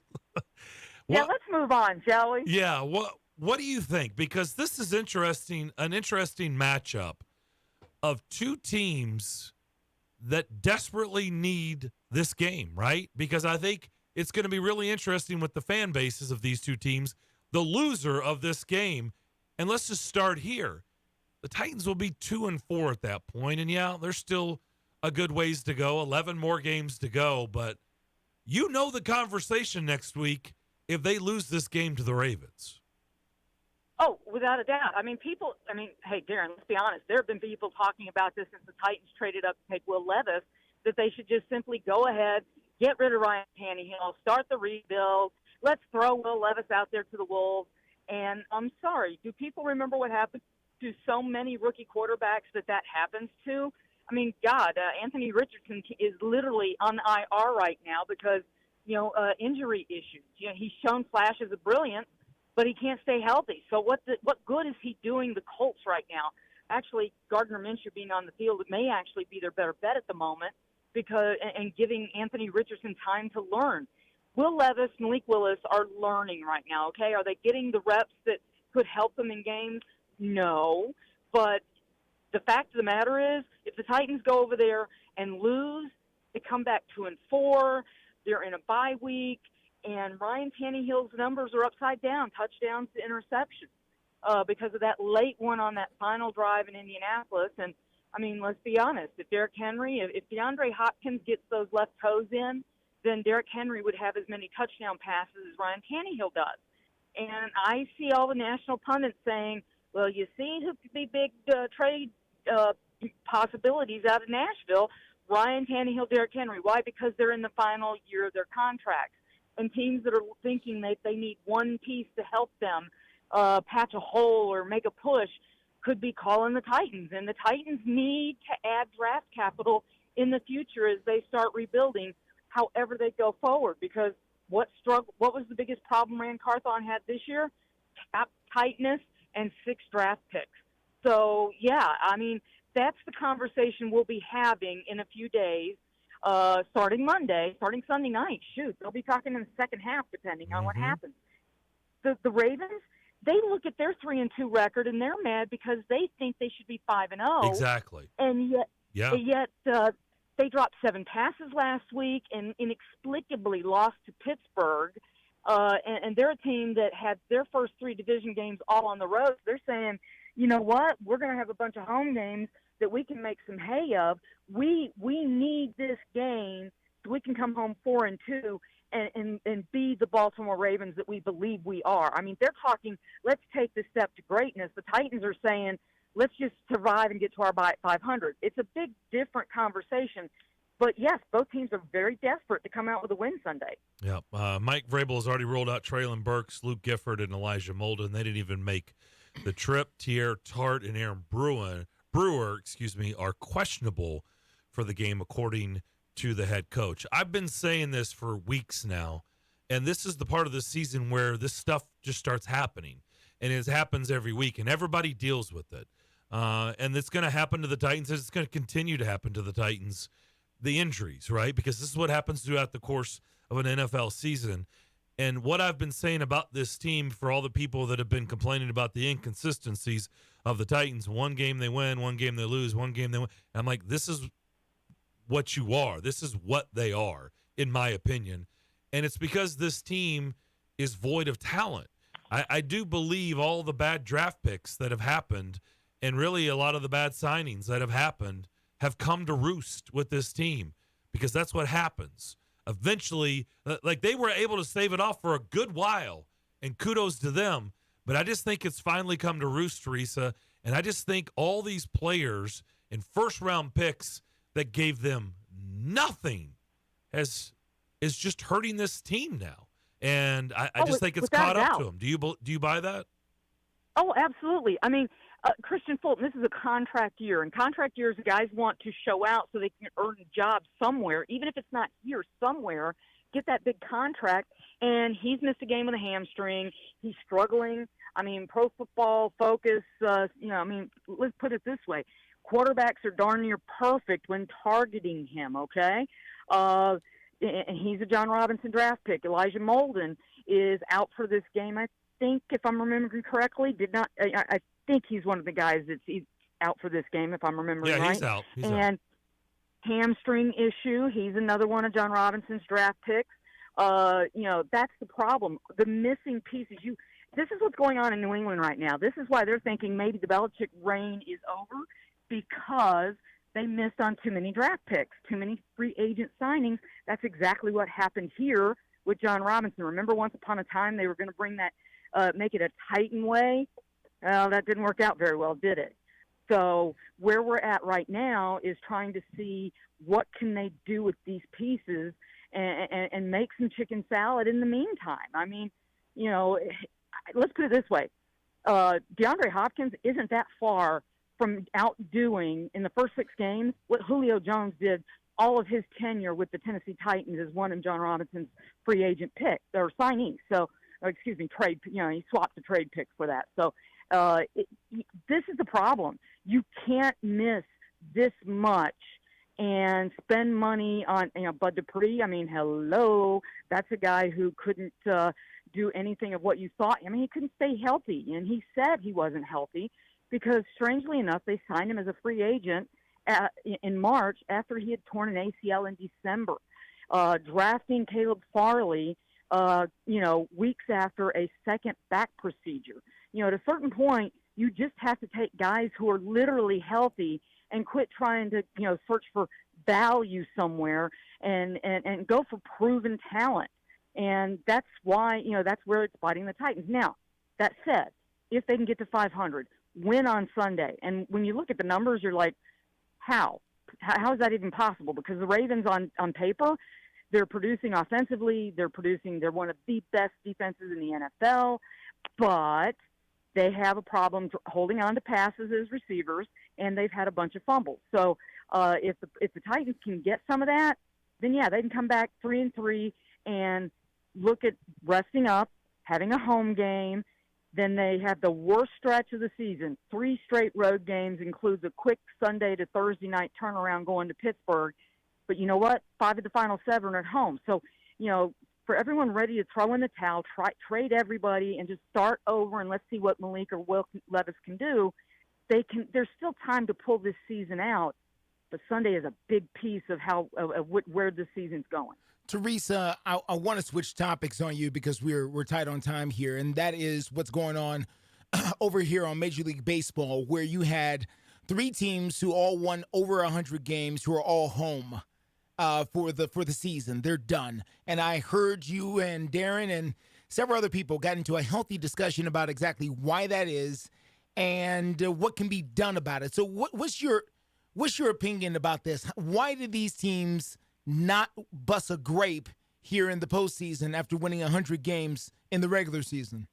Yeah, let's move on, shall we? Yeah. What do you think? Because this is interesting, an interesting matchup of two teams that desperately need this game, right? Because I think it's going to be really interesting with the fan bases of these two teams, the loser of this game. And let's just start here. The Titans will be 2-4 at that point. And yeah, there's still a good ways to go, 11 more games to go. But you know the conversation next week if they lose this game to the Ravens. Oh, without a doubt. Hey, Darren, let's be honest. There have been people talking about this since the Titans traded up to take Will Levis, that they should just simply go ahead, get rid of Ryan Tannehill, start the rebuild. Let's throw Will Levis out there to the Wolves. And I'm sorry, do people remember what happened to so many rookie quarterbacks that happens to? I mean, God, Anthony Richardson is literally on IR right now because, injury issues. He's shown flashes of brilliance, but he can't stay healthy. So what good is he doing the Colts right now? Actually, Gardner Minshew being on the field, it may actually be their better bet at the moment, and giving Anthony Richardson time to learn. Will Levis, Malik Willis are learning right now, okay? Are they getting the reps that could help them in games? No. But the fact of the matter is, if the Titans go over there and lose, they come back 2-4, they're in a bye week, and Ryan Tannehill's numbers are upside down, touchdowns to interceptions, because of that late one on that final drive in Indianapolis. And, let's be honest, if Derrick Henry, if DeAndre Hopkins gets those left toes in, then Derrick Henry would have as many touchdown passes as Ryan Tannehill does. And I see all the national pundits saying, well, you see who could be big trade possibilities out of Nashville, Ryan Tannehill, Derrick Henry. Why? Because they're in the final year of their contracts. And teams that are thinking that they need one piece to help them patch a hole or make a push could be calling the Titans. And the Titans need to add draft capital in the future as they start rebuilding, however they go forward. Because what was the biggest problem Rand Carthon had this year? Cap tightness and 6 draft picks. So, yeah, that's the conversation we'll be having in a few days. Starting Sunday night. Shoot, they'll be talking in the second half, depending on what happens. The Ravens, they look at their 3-2 record and they're mad because they think they should be 5-0. Exactly. And yet they dropped 7 passes last week and inexplicably lost to Pittsburgh. And they're a team that had their first 3 division games all on the road. They're saying, you know what, we're going to have a bunch of home games that we can make some hay of. We need this game so we can come home 4-2 and be the Baltimore Ravens that we believe we are. They're talking, let's take this step to greatness. The Titans are saying, let's just survive and get to our 500. It's a big, different conversation. But, yes, both teams are very desperate to come out with a win Sunday. Yeah. Mike Vrabel has already rolled out Traylon Burks, Luke Gifford, and Elijah Molden. They didn't even make the trip. Tier Tart and Aaron Brewer, are questionable for the game, according to the head coach. I've been saying this for weeks now, and this is the part of the season where this stuff just starts happening, and it happens every week, and everybody deals with it. And it's going to happen to the Titans. It's going to continue to happen to the Titans, the injuries, right? Because this is what happens throughout the course of an NFL season. And what I've been saying about this team for all the people that have been complaining about the inconsistencies of the Titans, one game they win, one game they lose, one game they win. And I'm like, this is what you are. This is what they are, in my opinion. And it's because this team is void of talent. I do believe all the bad draft picks that have happened and really a lot of the bad signings that have happened have come to roost with this team, because that's what happens. Eventually, like, they were able to stave it off for a good while, and kudos to them. But I just think it's finally come to roost, Teresa. And I just think all these players and first-round picks that gave them nothing is just hurting this team now. And I just think it's caught up to them. Do you buy that? Oh, absolutely. Christian Fulton, this is a contract year. And contract years, guys want to show out so they can earn a job somewhere, even if it's not here, somewhere, get that big contract, and he's missed a game with a hamstring. He's struggling. I mean, Pro Football Focus, let's put it this way. Quarterbacks are darn near perfect when targeting him, okay? And he's a John Robinson draft pick. Elijah Molden is out for this game, I think, if I'm remembering correctly. I think he's one of the guys that's out for this game, if I'm remembering right. Yeah, he's out. He's out. Hamstring issue. He's another one of John Robinson's draft picks. That's the problem. The missing pieces. This is what's going on in New England right now. This is why they're thinking maybe the Belichick reign is over, because they missed on too many draft picks, too many free agent signings. That's exactly what happened here with John Robinson. Remember, once upon a time they were going to bring that, make it a Titan way. Well, that didn't work out very well, did it? So where we're at right now is trying to see what can they do with these pieces and make some chicken salad in the meantime. I mean, let's put it this way. DeAndre Hopkins isn't that far from outdoing in the first 6 games what Julio Jones did all of his tenure with the Tennessee Titans as one of John Robinson's free agent picks or signees. So, trade. He swapped the trade pick for that. So this is the problem. You can't miss this much and spend money on Bud Dupree. I mean, hello, that's a guy who couldn't do anything of what you thought. I mean, he couldn't stay healthy, and he said he wasn't healthy because, strangely enough, they signed him as a free agent in March after he had torn an ACL in December. Drafting Caleb Farley, weeks after a second back procedure. At a certain point, you just have to take guys who are literally healthy and quit trying to, search for value somewhere and go for proven talent. And that's why, that's where it's biting the Titans. Now, that said, if they can get to 500, win on Sunday, and when you look at the numbers, you're like, how is that even possible? Because the Ravens on paper, they're producing offensively, they're one of the best defenses in the NFL, but they have a problem holding on to passes as receivers, and they've had a bunch of fumbles. So if the Titans can get some of that, then yeah, they can come back 3-3 and look at resting up, having a home game. Then they have the worst stretch of the season. 3 straight road games, includes a quick Sunday to Thursday night turnaround going to Pittsburgh. But you know what? 5 of the final 7 are at home. So, for everyone ready to throw in the towel, trade everybody, and just start over, and let's see what Malik or Will Levis can do. There's still time to pull this season out, but Sunday is a big piece of where the season's going. Teresa, I want to switch topics on you because we're tight on time here, and that is what's going on over here on Major League Baseball, where you had 3 teams who all won over 100 games, who are all home for the season. They're done. And I heard you and Darren and several other people got into a healthy discussion about exactly why that is and what can be done about it. So what's your opinion about this? Why did these teams not bust a grape here in the postseason after winning 100 games in the regular season?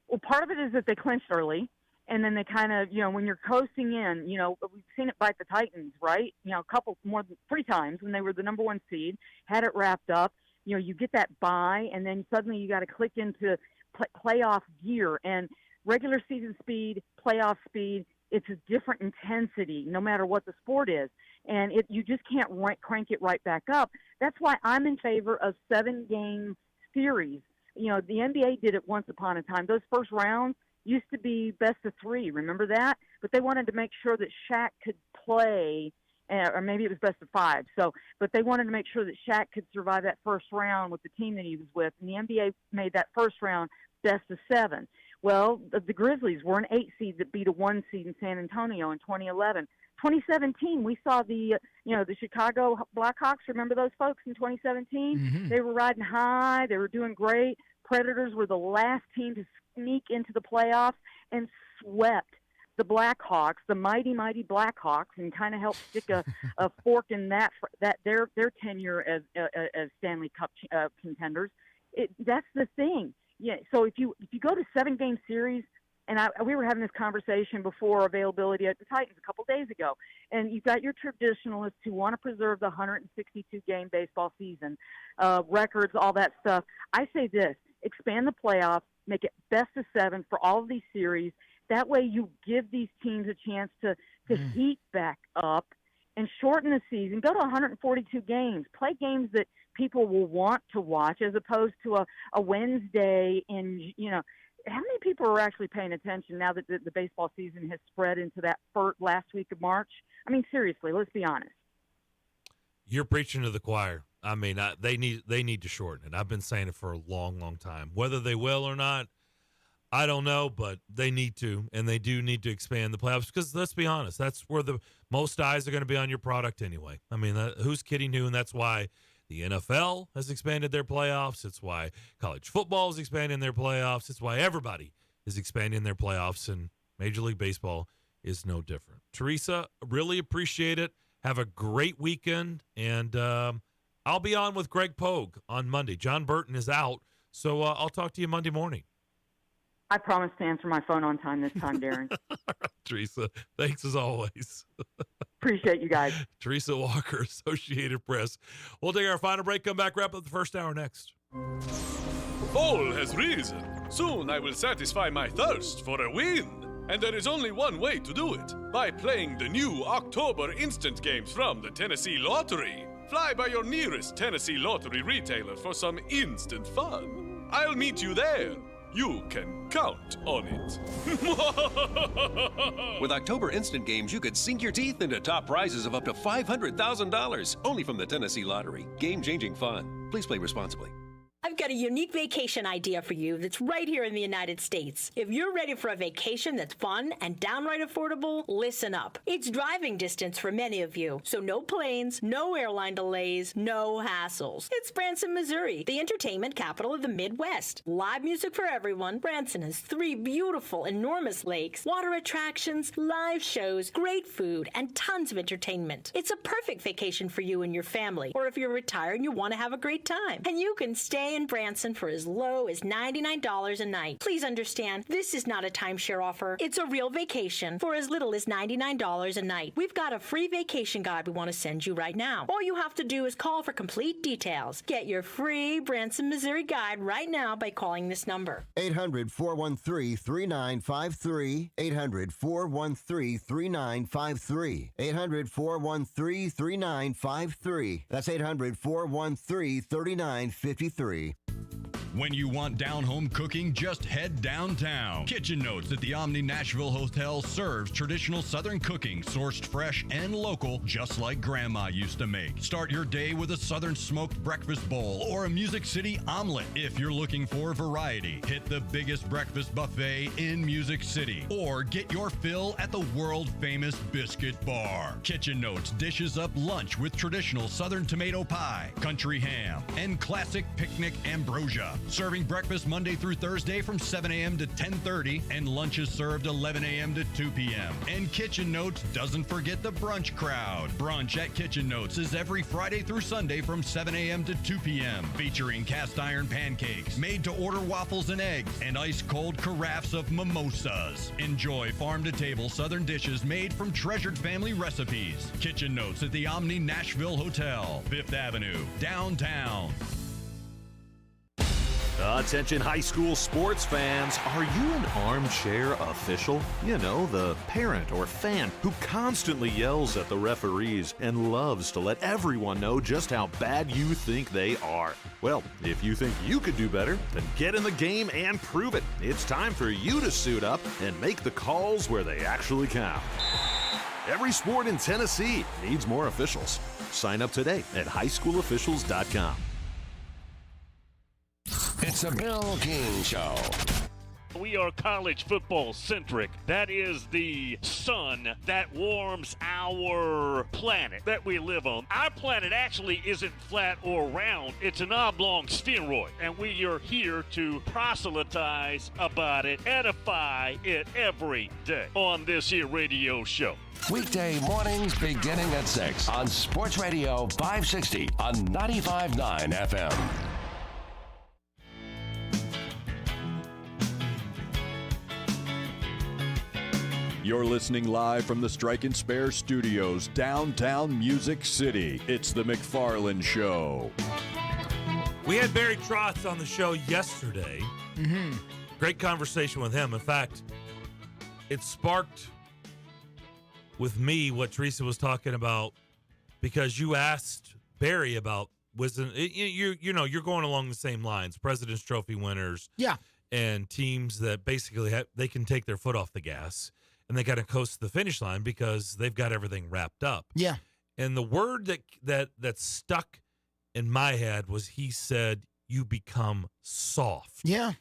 Well, part of it is that they clinched early. And then they kind of, when you're coasting in, we've seen it bite the Titans, right? A couple more than 3 times when they were the number 1 seed, had it wrapped up. You get that bye, and then suddenly you got to click into playoff gear. And regular season speed, playoff speed, it's a different intensity no matter what the sport is. And you just can't crank it right back up. That's why I'm in favor of 7-game series. The NBA did it once upon a time. Those first rounds used to be best of 3, remember that? But they wanted to make sure that Shaq could play, or maybe it was best of 5. But they wanted to make sure that Shaq could survive that first round with the team that he was with. And the NBA made that first round best of 7. Well, the Grizzlies were an 8 seed that beat a 1 seed in San Antonio in 2011. 2017, we saw the Chicago Blackhawks. Remember those folks in 2017? Mm-hmm. They were riding high. They were doing great. Predators were the last team to sneak into the playoffs and swept the Blackhawks, the mighty, mighty Blackhawks, and kind of helped stick a fork in that their tenure as Stanley Cup contenders. That's the thing. Yeah. So if you go to 7-game series, And we were having this conversation before availability at the Titans a couple days ago. And you've got your traditionalists who want to preserve the 162-game baseball season, records, all that stuff. I say this, expand the playoffs, make it best of 7 for all of these series. That way you give these teams a chance to heat back up and shorten the season. Go to 142 games. Play games that people will want to watch as opposed to a Wednesday and, how many people are actually paying attention now that the baseball season has spread into that last week of March? I mean, seriously, let's be honest. You're preaching to the choir. I mean, they need to shorten it. I've been saying it for a long, long time. Whether they will or not, I don't know, but they need to, and they do need to expand the playoffs because, let's be honest, that's where the most eyes are going to be on your product anyway. I mean, who's kidding who? And that's why the NFL has expanded their playoffs. It's why college football is expanding their playoffs. It's why everybody is expanding their playoffs, and Major League Baseball is no different. Teresa, really appreciate it. Have a great weekend, and I'll be on with Greg Pogue on Monday. John Burton is out, so I'll talk to you Monday morning. I promise to answer my phone on time this time, Darren. Teresa, thanks as always. Appreciate you guys. Teresa Walker, Associated Press. We'll take our final break, come back, wrap up the first hour next. Fall has risen. Soon I will satisfy my thirst for a win. And there is only one way to do it, by playing the new October instant games from the Tennessee Lottery. Fly by your nearest Tennessee Lottery retailer for some instant fun. I'll meet you there. You can count on it. With October Instant Games, you could sink your teeth into top prizes of up to $500,000. Only from the Tennessee Lottery. Game-changing fun. Please play responsibly. I've got a unique vacation idea for you that's right here in the United States. If you're ready for a vacation that's fun and downright affordable, listen up. It's driving distance for many of you, so no planes, no airline delays, no hassles. It's Branson, Missouri, the entertainment capital of the Midwest. Live music for everyone. Branson has 3 beautiful, enormous lakes, water attractions, live shows, great food, and tons of entertainment. It's a perfect vacation for you and your family, or if you're retired and you want to have a great time. And you can stay in Branson for as low as $99 a night. Please understand, this is not a timeshare offer. It's a real vacation for as little as $99 a night. We've got a free vacation guide we want to send you right now. All you have to do is call for complete details. Get your free Branson, Missouri guide right now by calling this number. 800-413-3953. 800-413-3953. 800-413-3953. That's 800-413-3953. When you want down-home cooking, just head downtown. Kitchen Notes at the Omni Nashville Hotel serves traditional Southern cooking, sourced fresh and local, just like Grandma used to make. Start your day with a Southern smoked breakfast bowl or a Music City omelet. If you're looking for variety, hit the biggest breakfast buffet in Music City or get your fill at the world-famous Biscuit Bar. Kitchen Notes dishes up lunch with traditional Southern tomato pie, country ham, and classic picnic ambrosia. Serving breakfast Monday through Thursday from 7 a.m. to 10:30 and lunch is served 11 a.m. to 2 p.m. And Kitchen Notes doesn't forget the brunch crowd. Brunch at Kitchen Notes is every Friday through Sunday from 7 a.m. to 2 p.m. featuring cast iron pancakes, made to order waffles and eggs, and ice cold carafes of mimosas. Enjoy farm to table Southern dishes made from treasured family recipes. Kitchen Notes at the Omni Nashville Hotel, 5th Avenue, downtown. Attention high school sports fans, are you an armchair official? You know, the parent or fan who constantly yells at the referees and loves to let everyone know just how bad you think they are. Well, if you think you could do better, then get in the game and prove it. It's time for you to suit up and make the calls where they actually count. Every sport in Tennessee needs more officials. Sign up today at highschoolofficials.com. It's a Bill King Show. We are college football centric. That is the sun that warms our planet that we live on. Our planet actually isn't flat or round. It's an oblong spheroid. And we are here to proselytize about it, edify it every day on this here radio show. Weekday mornings beginning at 6 on Sports Radio 560 on 95.9 FM. You're listening live from the Strike and Spare Studios, downtown Music City. It's the McFarland Show. We had Barry Trotz on the show yesterday. Mm-hmm. Great conversation with him. In fact, it sparked with me what Teresa was talking about, because you asked Barry about you're going along the same lines, President's Trophy winners, and teams that basically they can take their foot off the gas and they got to coast to the finish line because they've got everything wrapped up. Yeah. And the word that stuck in my head was, he said, you become soft. Yeah.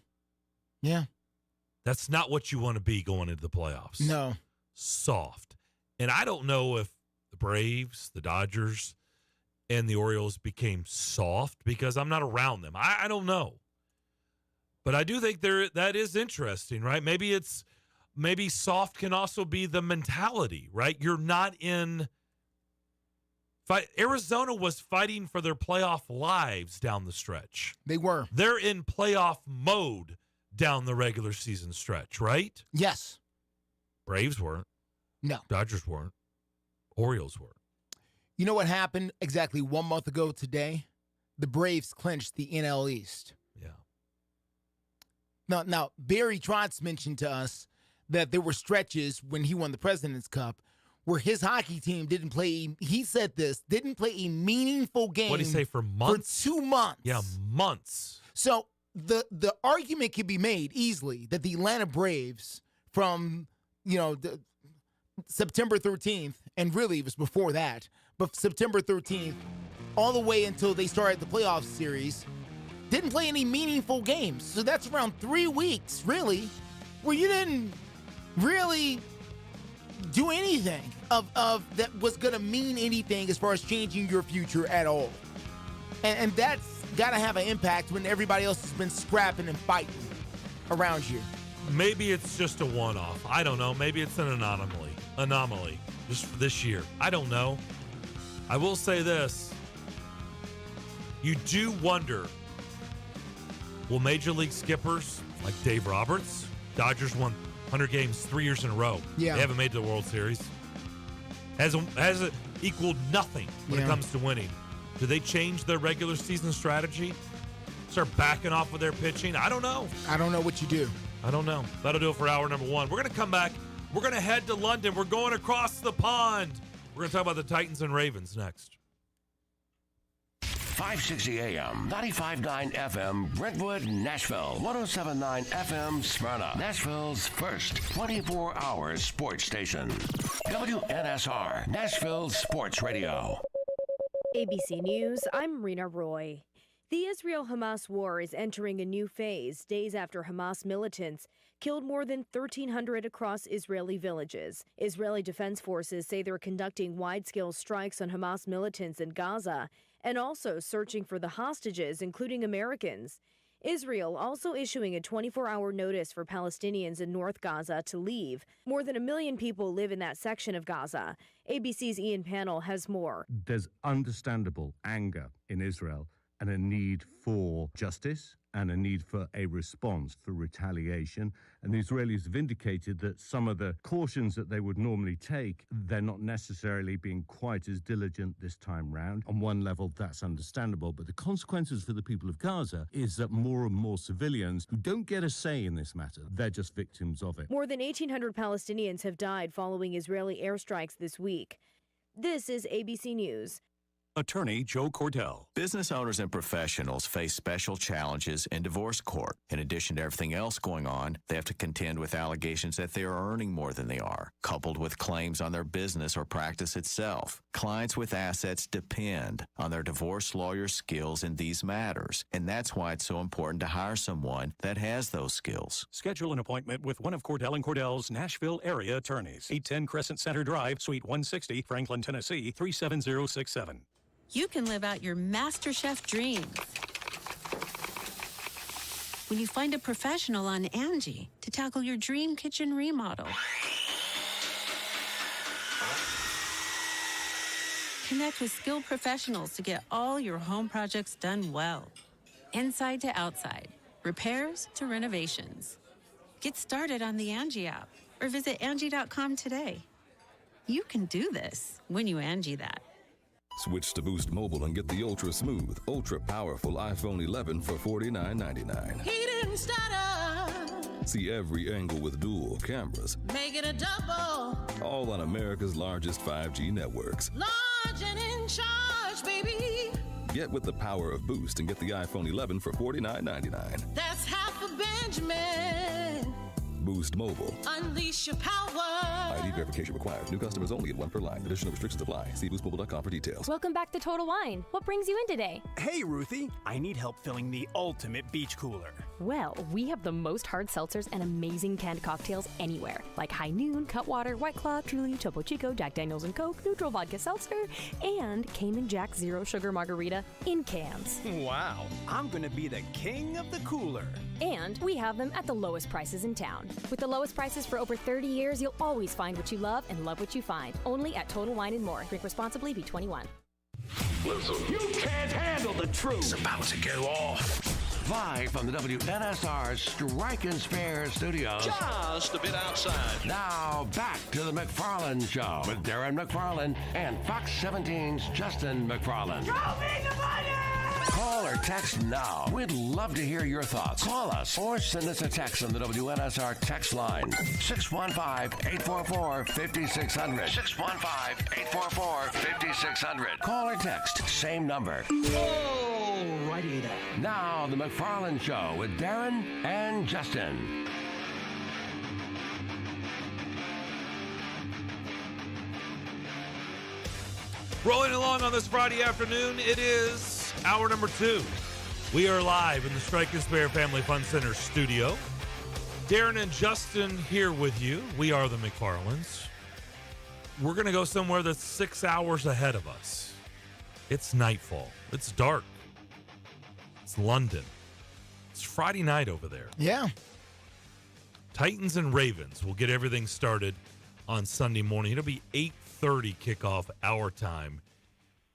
Yeah. That's not what you want to be going into the playoffs. No. Soft. And I don't know if the Braves, the Dodgers, and the Orioles became soft because I'm not around them. I don't know. But I do think that is interesting, right? Maybe soft can also be the mentality, right? You're not in fight. Arizona was fighting for their playoff lives down the stretch. They were. They're in playoff mode down the regular season stretch, right? Yes. Braves weren't. No. Dodgers weren't. Orioles weren't. You know what happened exactly 1 month ago today? The Braves clinched the NL East. Yeah. Now Barry Trotz mentioned to us that there were stretches when he won the President's Cup where his hockey team didn't play a meaningful game. What did he say, for months? For 2 months. Yeah, months. So the argument can be made easily that the Atlanta Braves from, the September 13th, and really it was before that, but September 13th, all the way until they started the playoff series, didn't play any meaningful games. So that's around 3 weeks, really, where you didn't really do anything of that was going to mean anything as far as changing your future at all. And that's got to have an impact when everybody else has been scrapping and fighting around you. Maybe it's just a one-off. I don't know. Maybe it's an anomaly just for this year. I don't know. I will say this. You do wonder, will Major League skippers like Dave Roberts, Dodgers won 100 games 3 years in a row. Yeah. They haven't made the World Series. Has it equaled nothing when it comes to winning. Do they change their regular season strategy? Start backing off with their pitching? I don't know. I don't know what you do. I don't know. That'll do it for hour number one. We're going to come back. We're going to head to London. We're going across the pond. We're going to talk about the Titans and Ravens next. 560 AM, 95.9 FM, Brentwood, Nashville, 107.9 FM, Smyrna, Nashville's first 24-hour sports station. WNSR, Nashville Sports Radio. ABC News, I'm Rena Roy. The Israel-Hamas war is entering a new phase days after Hamas militants killed more than 1,300 across Israeli villages. Israeli Defense Forces say they're conducting wide-scale strikes on Hamas militants in Gaza and also searching for the hostages, including Americans. Israel also issuing a 24-hour notice for Palestinians in North Gaza to leave. More than 1 million people live in that section of Gaza. ABC's Ian Pannell has more. There's understandable anger in Israel and a need for justice and a need for a response for retaliation. And the Israelis have indicated that some of the cautions that they would normally take, they're not necessarily being quite as diligent this time round. On one level, that's understandable. But the consequences for the people of Gaza is that more and more civilians who don't get a say in this matter, they're just victims of it. More than 1,800 Palestinians have died following Israeli airstrikes this week. This is ABC News. Attorney Joe Cordell. Business owners and professionals face special challenges in divorce court. In addition to everything else going on, they have to contend with allegations that they are earning more than they are, coupled with claims on their business or practice itself. Clients with assets depend on their divorce lawyer skills in these matters, and that's why it's so important to hire someone that has those skills. Schedule an appointment with one of Cordell & Cordell's Nashville area attorneys. 810 Crescent Center Drive, Suite 160, Franklin, Tennessee, 37067. You can live out your MasterChef dreams when you find a professional on Angie to tackle your dream kitchen remodel. Connect with skilled professionals to get all your home projects done well. Inside to outside, repairs to renovations. Get started on the Angie app or visit Angie.com today. You can do this when you Angie that. Switch to Boost Mobile and get the ultra-smooth, ultra-powerful iPhone 11 for $49.99. He didn't stutter. See every angle with dual cameras, Make it a double. all on America's largest 5G networks. Large and in charge, baby. Get with the power of Boost and get the iPhone 11 for $49.99. That's half a Benjamin. Boost Mobile. Unleash your power. ID verification required. New customers only at one per line. Additional restrictions apply. See boostmobile.com for details. Welcome back to Total Wine. What brings you in today? Hey, Ruthie. I need help filling the ultimate beach cooler. Well, we have the most hard seltzers and amazing canned cocktails anywhere, like High Noon, Cutwater, White Claw, Truly, Topo Chico, Jack Daniels & Coke, Neutral Vodka Seltzer, and Cayman Jack Zero Sugar Margarita in cans. Wow. I'm going to be the king of the cooler. And we have them at the lowest prices in town. With the lowest prices for over 30 years, you'll always find what you love and love what you find. Only at Total Wine & More. Drink responsibly, be 21. Listen, you can't handle the truth. It's about to go off. Live from the WNSR Strike and Spare studios. Just a bit outside. Now back to the McFarland Show with Darren McFarland and Fox 17's Justin McFarland. Show me the money! Call or text now. We'd love to hear your thoughts. Call us or send us a text on the WNSR text line. 615-844-5600. 615-844-5600. Call or text. Same number. Alrighty then. Now, the McFarland Show with Darren and Justin. Rolling along on this Friday afternoon, it is hour number 2. We are live in the Strike and Spare Family Fun Center studio. Darren and Justin here with you. We are the McFarlands. We're going to go somewhere that's 6 hours ahead of us. It's nightfall. It's dark. It's London. It's Friday night over there. Yeah. Titans and Ravens will get everything started on Sunday morning. It'll be 8:30 kickoff our time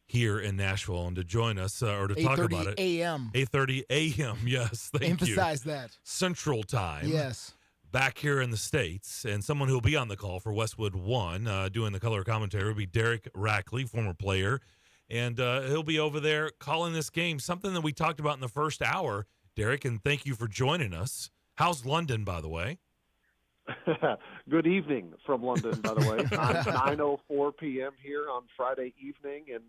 here in Nashville. And to join us or to talk about it, 8:30 a.m. 8:30 a.m. Yes, thank you. Emphasize that. Central time. Yes. Back here in the States. And someone who will be on the call for Westwood One doing the color commentary will be Derek Rackley, former player. And he'll be over there calling this game, something that we talked about in the first hour, Derek, and thank you for joining us. How's London, by the way? Good evening from London, by the way. 9:04 p.m. here on Friday evening, and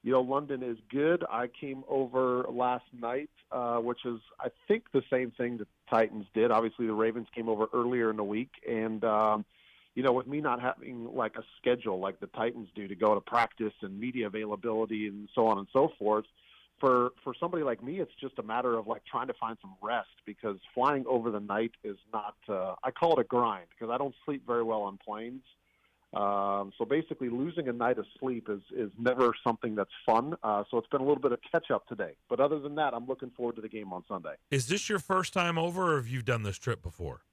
London is good. I came over last night, which is, I think, the same thing the Titans did. Obviously, the Ravens came over earlier in the week, and with me not having like a schedule like the Titans do to go to practice and media availability and so on and so forth. For somebody like me, it's just a matter of like trying to find some rest because flying over the night is not, I call it a grind because I don't sleep very well on planes. So basically losing a night of sleep is never something that's fun. So it's been a little bit of catch up today. But other than that, I'm looking forward to the game on Sunday. Is this your first time over or have you done this trip before?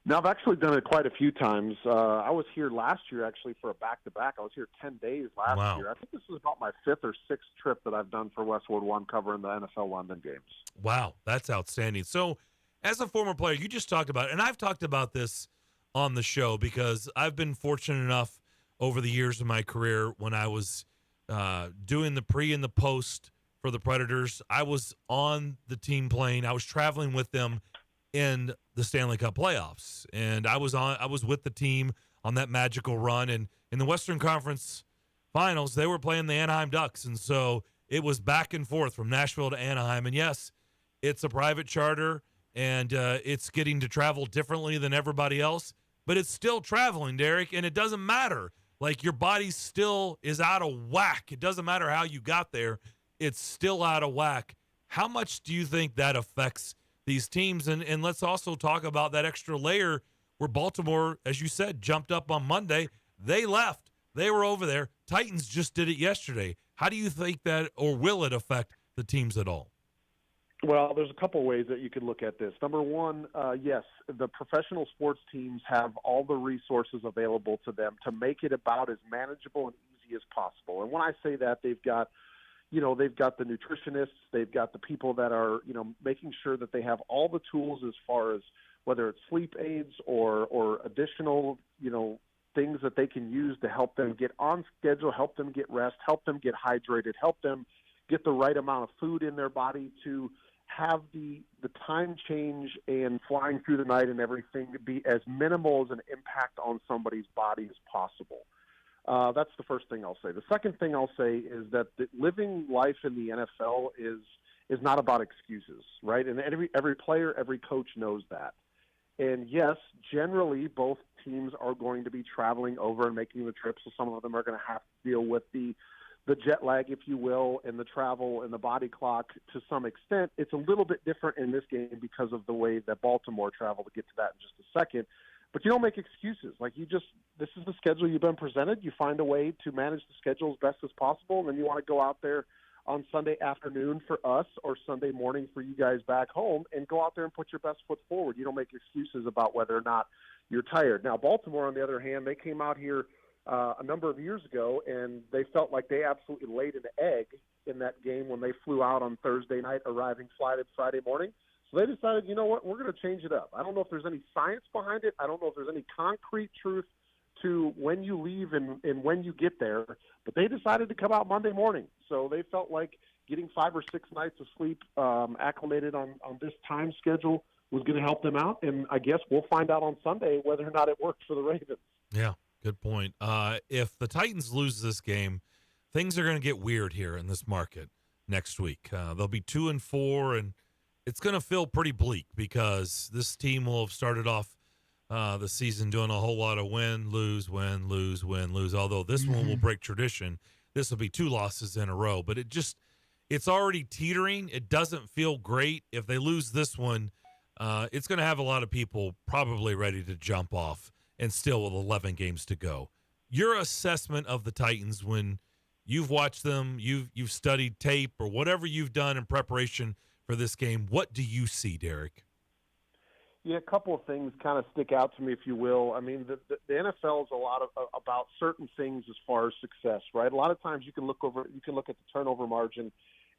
No, I've actually done it quite a few times. I was here last year, actually, for a back-to-back. I was here 10 days last year. I think this is about my 5th or 6th trip that I've done for Westwood One covering the NFL London games. Wow, that's outstanding. So as a former player, you just talked about it, and I've talked about this on the show because I've been fortunate enough over the years of my career when I was doing the pre and the post for the Predators. I was on the team plane. I was traveling with them in the Stanley Cup playoffs. And I was with the team on that magical run. And in the Western Conference Finals, they were playing the Anaheim Ducks. And so it was back and forth from Nashville to Anaheim. And yes, it's a private charter and it's getting to travel differently than everybody else, but it's still traveling, Derek, and it doesn't matter. Like your body still is out of whack. It doesn't matter how you got there. It's still out of whack. How much do you think that affects these teams? And let's also talk about that extra layer where Baltimore, as you said, jumped up on Monday. They left. They were over there. Titans just did it yesterday. How do you think that, or will it affect the teams at all? Well, there's a couple ways that you could look at this. Number one, yes, the professional sports teams have all the resources available to them to make it about as manageable and easy as possible. And when I say that, they've got the nutritionists, they've got the people that are, making sure that they have all the tools as far as whether it's sleep aids or additional, things that they can use to help them get on schedule, help them get rest, help them get hydrated, help them get the right amount of food in their body to have the time change and flying through the night and everything to be as minimal as an impact on somebody's body as possible. That's the first thing I'll say. The second thing I'll say is that living life in the NFL is not about excuses, right? And every player, every coach knows that. And yes, generally both teams are going to be traveling over and making the trip, so some of them are going to have to deal with the jet lag, if you will, and the travel and the body clock to some extent. It's a little bit different in this game because of the way that Baltimore traveled. To get to that in just a second. But you don't make excuses. This is the schedule you've been presented. You find a way to manage the schedule as best as possible, and then you want to go out there on Sunday afternoon for us or Sunday morning for you guys back home and go out there and put your best foot forward. You don't make excuses about whether or not you're tired. Now, Baltimore, on the other hand, they came out here a number of years ago, and they felt like they absolutely laid an egg in that game when they flew out on Thursday night, arriving Friday morning. So they decided, you know what, we're going to change it up. I don't know if there's any science behind it. I don't know if there's any concrete truth to when you leave and when you get there, but they decided to come out Monday morning. So they felt like getting 5 or 6 nights of sleep acclimated on this time schedule was going to help them out. And I guess we'll find out on Sunday whether or not it worked for the Ravens. Yeah, good point. If the Titans lose this game, things are going to get weird here in this market next week. They'll be 2-4, and it's going to feel pretty bleak because this team will have started off the season doing a whole lot of win, lose, win, lose, win, lose. Although this one will break tradition. This will be 2 losses in a row, but it's already teetering. It doesn't feel great. If they lose this one, it's going to have a lot of people probably ready to jump off, and still with 11 games to go. Your assessment of the Titans when you've watched them, you've studied tape or whatever you've done in preparation for this game, what do you see, Derek? Yeah, a couple of things kind of stick out to me, if you will. I mean, the NFL is a lot about certain things as far as success, right? A lot of times you can look at the turnover margin,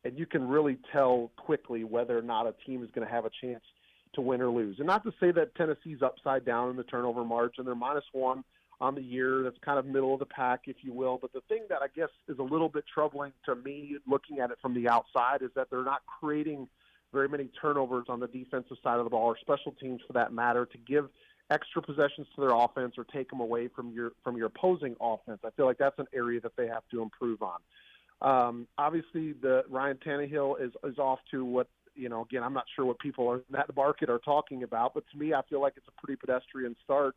and you can really tell quickly whether or not a team is going to have a chance to win or lose. And not to say that Tennessee's upside down in the turnover margin. They're -1 on the year. That's kind of middle of the pack, if you will. But the thing that I guess is a little bit troubling to me looking at it from the outside is that they're not creating very many turnovers on the defensive side of the ball, or special teams for that matter, to give extra possessions to their offense or take them away from your opposing offense. I feel like that's an area that they have to improve on. Obviously, the Ryan Tannehill is off to what, again, I'm not sure what people in that market are talking about, but to me, I feel like it's a pretty pedestrian start.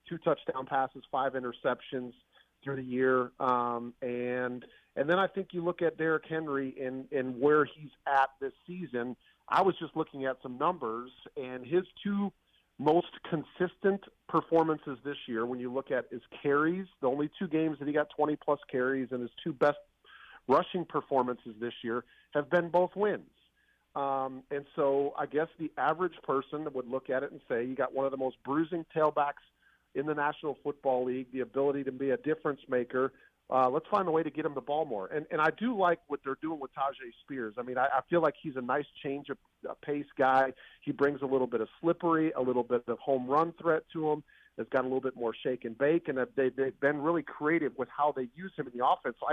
2 touchdown passes, 5 interceptions through the year. And then I think you look at Derrick Henry and where he's at this season. I was just looking at some numbers, and his 2 most consistent performances this year, when you look at his carries, the only 2 games that he got 20-plus carries, and his 2 best rushing performances this year have been both wins. And so I guess the average person would look at it and say, you got one of the most bruising tailbacks in the National Football League, the ability to be a difference maker. Let's find a way to get him the ball more. And I do like what they're doing with Tajay Spears. I mean, I feel like he's a nice change of pace guy. He brings a little bit of slippery, a little bit of home run threat to him. It's got a little bit more shake and bake, and they've been really creative with how they use him in the offense. So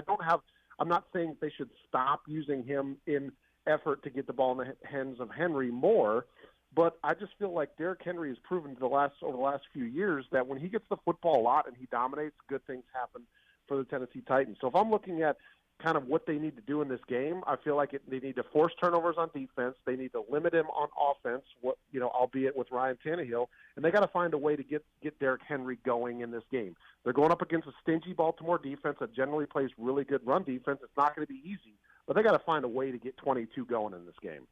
I'm not saying they should stop using him in effort to get the ball in the hands of Henry more, but I just feel like Derrick Henry has proven over the last few years that when he gets the football a lot and he dominates, good things happen for the Tennessee Titans. So if I'm looking at kind of what they need to do in this game, I feel like they need to force turnovers on defense. They need to limit him on offense, albeit with Ryan Tannehill, and they got to find a way to get Derrick Henry going in this game. They're going up against a stingy Baltimore defense that generally plays really good run defense. It's not going to be easy, but they got to find a way to get 22 going in this game.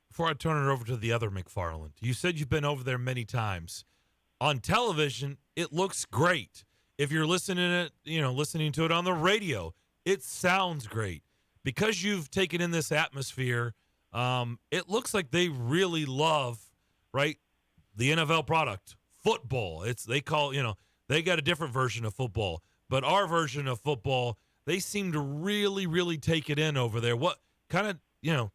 Before I turn it over to the other McFarland, you said you've been over there many times. On television, it looks great. If you're listening to it on the radio, it sounds great. Because you've taken in this atmosphere, it looks like they really love, right, the NFL product, football. They got a different version of football, but our version of football, they seem to really, really take it in over there. What kind of,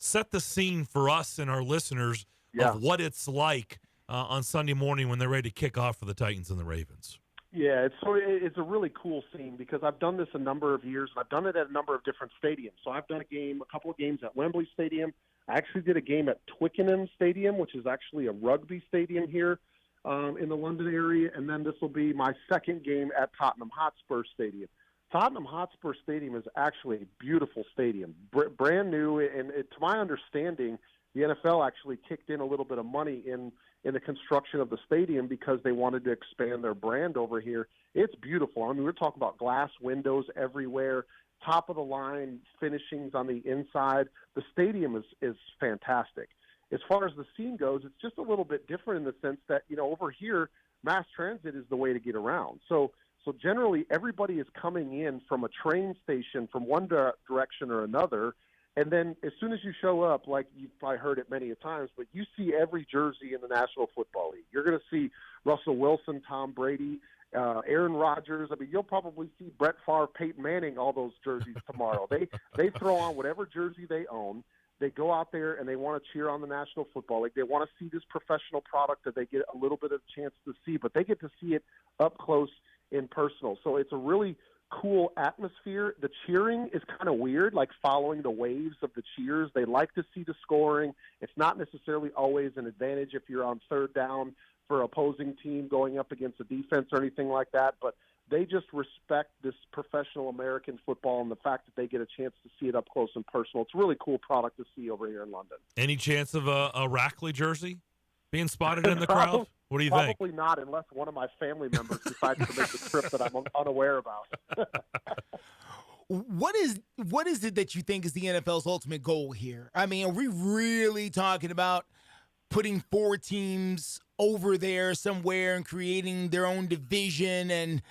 set the scene for us and our listeners of what it's like on Sunday morning when they're ready to kick off for the Titans and the Ravens. Yeah, it's a really cool scene because I've done this a number of years. I've done it at a number of different stadiums. So I've done a couple of games at Wembley Stadium. I actually did a game at Twickenham Stadium, which is actually a rugby stadium here in the London area. And then this will be my second game at Tottenham Hotspur Stadium. Tottenham Hotspur Stadium is actually a beautiful stadium, brand new. And to my understanding, the NFL actually kicked in a little bit of money in the construction of the stadium because they wanted to expand their brand over here. It's beautiful. I mean, we're talking about glass windows everywhere, top-of-the-line finishings on the inside. The stadium is fantastic. As far as the scene goes, it's just a little bit different in the sense that, over here, mass transit is the way to get around. So generally, everybody is coming in from a train station from one direction or another, and then as soon as you show up, like you've probably heard it many a times, but you see every jersey in the National Football League. You're going to see Russell Wilson, Tom Brady, Aaron Rodgers. I mean, you'll probably see Brett Favre, Peyton Manning, all those jerseys tomorrow. They throw on whatever jersey they own. They go out there and they want to cheer on the National Football League. They want to see this professional product that they get a little bit of a chance to see, but they get to see it up close and personal. So it's a really cool atmosphere. The cheering is kind of weird, like following the waves of the cheers. They like to see the scoring. It's not necessarily always an advantage if you're on third down for opposing team going up against a defense or anything like that, but they just respect this professional American football and the fact that they get a chance to see it up close and personal. It's a really cool product to see over here in London. Any chance of a Rackley jersey being spotted in the crowd? What do you think? Probably not, unless one of my family members decides to make the trip that I'm unaware about. What is it that you think is the NFL's ultimate goal here? I mean, are we really talking about putting 4 teams over there somewhere and creating their own division? And,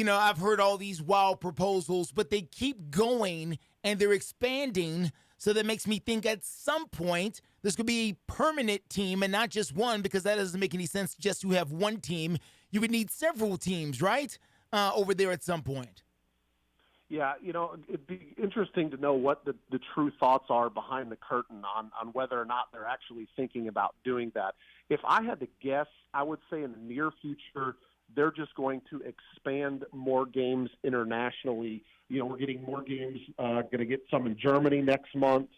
I've heard all these wild proposals, but they keep going and they're expanding. So that makes me think at some point this could be a permanent team and not just one, because that doesn't make any sense just to have one team. You would need several teams, right, over there at some point. Yeah, it'd be interesting to know what the true thoughts are behind the curtain on whether or not they're actually thinking about doing that. If I had to guess, I would say in the near future, they're just going to expand more games internationally. We're getting more games, going to get some in Germany next month.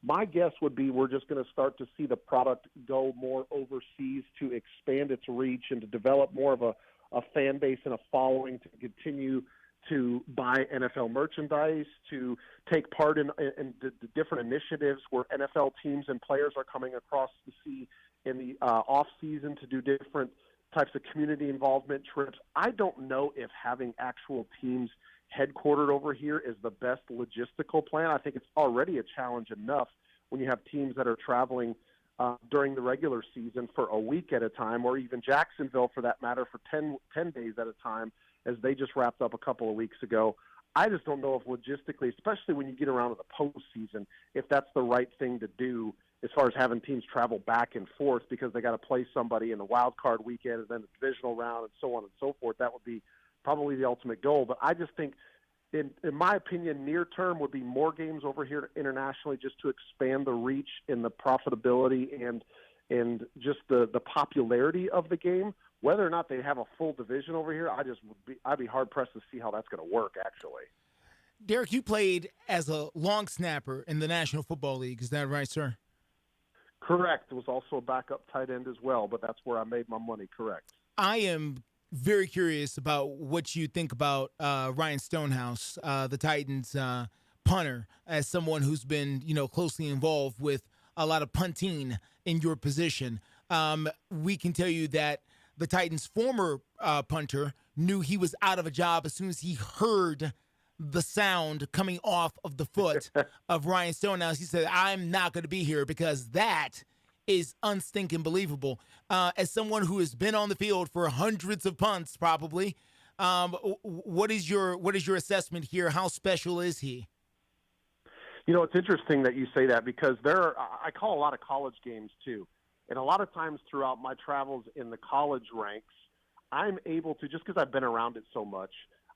My guess would be we're just going to start to see the product go more overseas to expand its reach and to develop more of a fan base and a following to continue to buy NFL merchandise, to take part in the different initiatives where NFL teams and players are coming across to see in the off season to do different types of community involvement trips. I don't know if having actual teams headquartered over here is the best logistical plan. I think it's already a challenge enough when you have teams that are traveling during the regular season for a week at a time, or even Jacksonville, for that matter, for 10 days at a time, as they just wrapped up a couple of weeks ago. I just don't know if logistically, especially when you get around to the postseason, if that's the right thing to do as far as having teams travel back and forth because they got to play somebody in the wild card weekend and then the divisional round and so on and so forth. That would be probably the ultimate goal. But I just think, in my opinion, near term would be more games over here internationally just to expand the reach and the profitability and just the popularity of the game. Whether or not they have a full division over here, I'd be hard pressed to see how that's going to work. Actually, Derek, you played as a long snapper in the National Football League. Is that right, sir? Correct. It was also a backup tight end as well, but that's where I made my money. Correct. I am very curious about what you think about Ryan Stonehouse, the Titans punter, as someone who's been, closely involved with a lot of punting in your position. We can tell you that the Titans' former punter knew he was out of a job as soon as he heard the sound coming off of the foot of Ryan Stonehouse. He said, I'm not going to be here because that is unstinking believable. As someone who has been on the field for hundreds of punts, probably, what is your assessment here? How special is he? It's interesting that you say that because I call a lot of college games too. And a lot of times throughout my travels in the college ranks, I'm able to, just because I've been around it so much,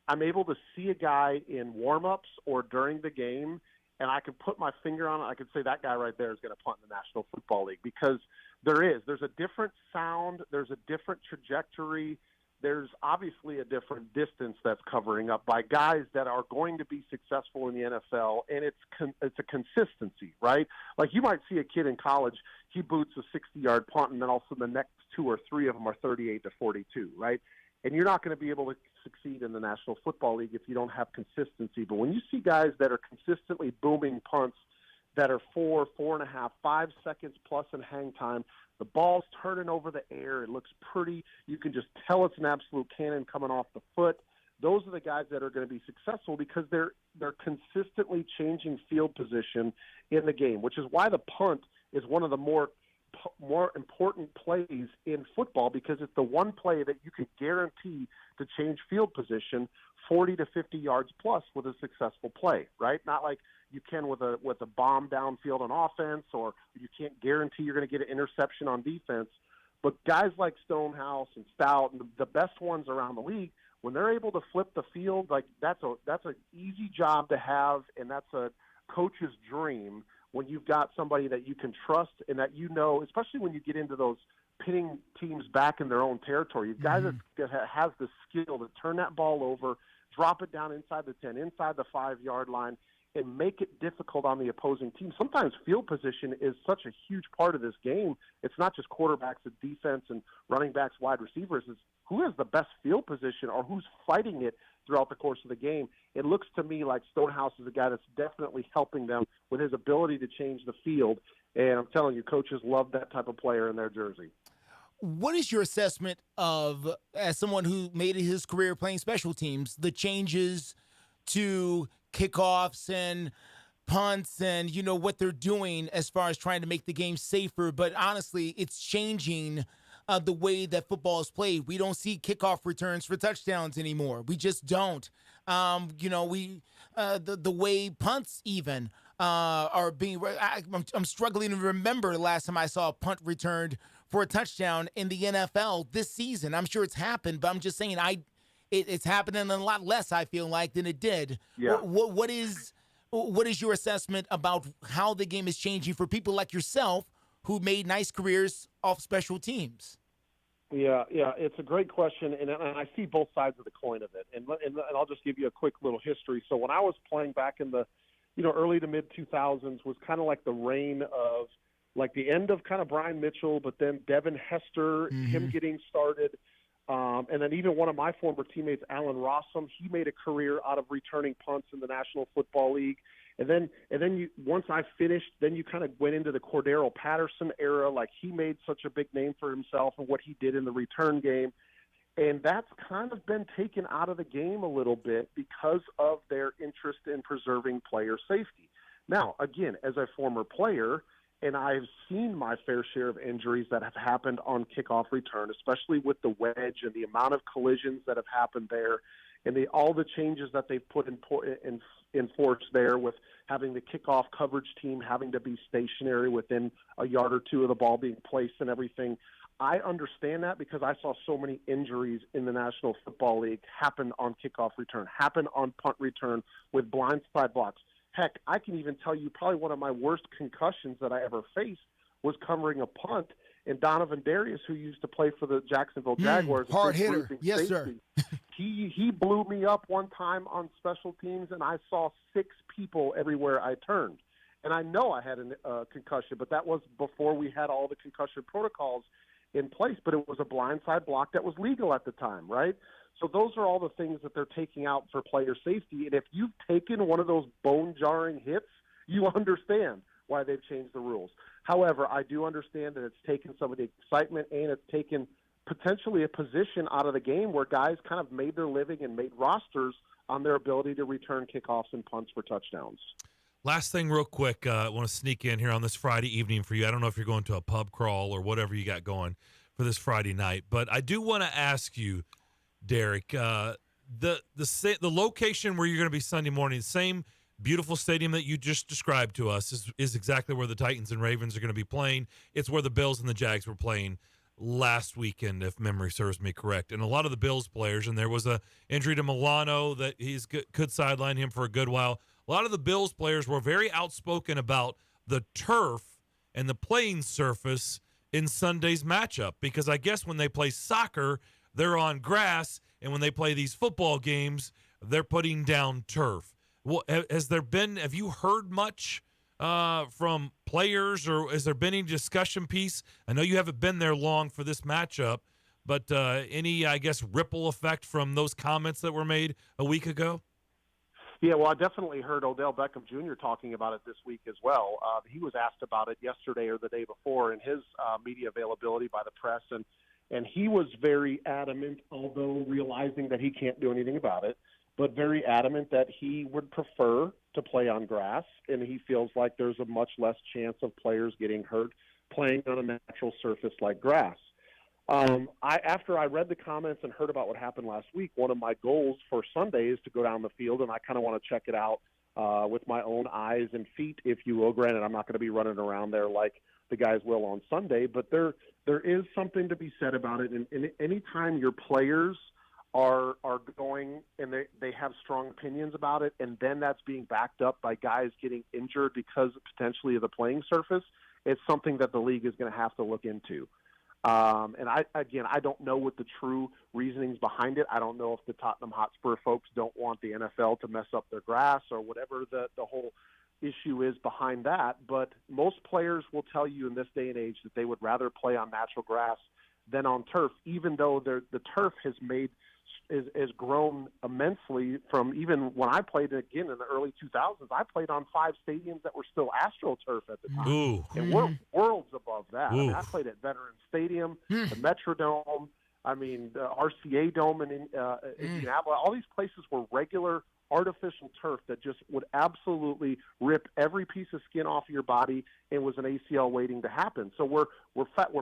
I'm able to see a guy in warm-ups or during the game and I could put my finger on it. I could say that guy right there is going to punt in the National Football League, because there's a different sound, there's a different trajectory, there's obviously a different distance that's covering up by guys that are going to be successful in the NFL, and it's a consistency, right? Like, you might see a kid in college, he boots a 60-yard punt, and then all of a sudden the next 2 or 3 of them are 38 to 42, right? And you're not going to be able to succeed in the National Football League if you don't have consistency. But when you see guys that are consistently booming punts that are 4, 4.5, 5 seconds plus in hang time, the ball's turning over the air, it looks pretty, you can just tell it's an absolute cannon coming off the foot. Those are the guys that are going to be successful, because they're consistently changing field position in the game, which is why the punt is one of the more important plays in football, because it's the one play that you can guarantee to change field position 40 to 50 yards plus with a successful play, right? Not like you can with a bomb downfield on offense, or you can't guarantee you're going to get an interception on defense. But guys like Stonehouse and Stout, and the best ones around the league, when they're able to flip the field, like that's an easy job to have, and that's a coach's dream when you've got somebody that you can trust and that you know, especially when you get into those pinning teams back in their own territory. You've guys that has the skill to turn that ball over, drop it down inside the 10, inside the 5-yard line, and make it difficult on the opposing team. Sometimes field position is such a huge part of this game. It's not just quarterbacks and defense and running backs, wide receivers. It's who has the best field position or who's fighting it throughout the course of the game. It looks to me like Stonehouse is a guy that's definitely helping them with his ability to change the field. And I'm telling you, coaches love that type of player in their jersey. What is your assessment of, as someone who made his career playing special teams, the changes to kickoffs and punts and, what they're doing as far as trying to make the game safer? But honestly, it's changing the way that football is played. We don't see kickoff returns for touchdowns anymore. We just don't. The way punts even are being. I'm struggling to remember the last time I saw a punt returned for a touchdown in the NFL this season. I'm sure it's happened, but I'm just saying it's happening a lot less, I feel like, than it did. Yeah. What is your assessment about how the game is changing for people like yourself who made nice careers off special teams? Yeah, it's a great question, and I see both sides of the coin of it. And I'll just give you a quick little history. So when I was playing back in the early to mid 2000s, was kind of like the reign of like the end of kind of Brian Mitchell, but then Devin Hester, him getting started. And then even one of my former teammates, Alan Rossum, he made a career out of returning punts in the National Football League. And then once I finished, then you kind of went into the Cordero Patterson era. Like, he made such a big name for himself and what he did in the return game. And that's kind of been taken out of the game a little bit because of their interest in preserving player safety. Now, again, as a former player, and I've seen my fair share of injuries that have happened on kickoff return, especially with the wedge and the amount of collisions that have happened there, and all the changes that they've put in force there, with having the kickoff coverage team having to be stationary within a yard or two of the ball being placed and everything. I understand that because I saw so many injuries in the National Football League happen on kickoff return, happen on punt return with blindside blocks. Heck, I can even tell you probably one of my worst concussions that I ever faced was covering a punt. And Donovan Darius, who used to play for the Jacksonville Jaguars, hard hitter, yes, safety, sir. he blew me up one time on special teams, and I saw 6 people everywhere I turned. And I know I had a concussion, but that was before we had all the concussion protocols in place. But it was a blindside block that was legal at the time, right? So those are all the things that they're taking out for player safety. And if you've taken one of those bone-jarring hits, you understand why they've changed the rules. However, I do understand that it's taken some of the excitement, and it's taken potentially a position out of the game where guys kind of made their living and made rosters on their ability to return kickoffs and punts for touchdowns. Last thing real quick, I want to sneak in here on this Friday evening for you. I don't know if you're going to a pub crawl or whatever you got going for this Friday night, but I do want to ask you, Derek, the location where you're going to be Sunday morning, same beautiful stadium that you just described to us is exactly where the Titans and Ravens are going to be playing. It's where the Bills and the Jags were playing last weekend, if memory serves me correct. And a lot of the Bills players, and there was a injury to Milano that could sideline him for a good while. a lot of the Bills players were very outspoken about the turf and the playing surface in Sunday's matchup, because I guess when they play soccer, they're on grass, and when they play these football games, they're putting down turf. Well, have you heard much from players, or has there been any discussion piece? I know you haven't been there long for this matchup, but any, I guess, ripple effect from those comments that were made a week ago? Yeah, well, I definitely heard Odell Beckham Jr. talking about it this week as well. He was asked about it yesterday or the day before in his media availability by the press, and he was very adamant, although realizing that he can't do anything about it, but very adamant that he would prefer to play on grass, and he feels like there's a much less chance of players getting hurt playing on a natural surface like grass. After I read the comments and heard about what happened last week, one of my goals for Sunday is to go down the field, and I kind of want to check it out with my own eyes and feet, if you will. Granted, I'm not going to be running around there like the guys will on Sunday, but there is something to be said about it. And anytime your players are going and they have strong opinions about it, and then that's being backed up by guys getting injured because potentially of the playing surface, it's something that the league is going to have to look into. And I don't know what the true reasonings behind it. I don't know if the Tottenham Hotspur folks don't want the NFL to mess up their grass or whatever the whole issue is behind that. But most players will tell you in this day and age that they would rather play on natural grass than on turf, even though the turf has grown immensely from even when I played again in the early 2000s. I played on 5 stadiums that were still AstroTurf at the time. Ooh. And we're worlds above that. I mean, I played at Veterans Stadium, the Metrodome, the RCA Dome in Indianapolis. All these places were regular artificial turf that just would absolutely rip every piece of skin off of your body and was an ACL waiting to happen. So we're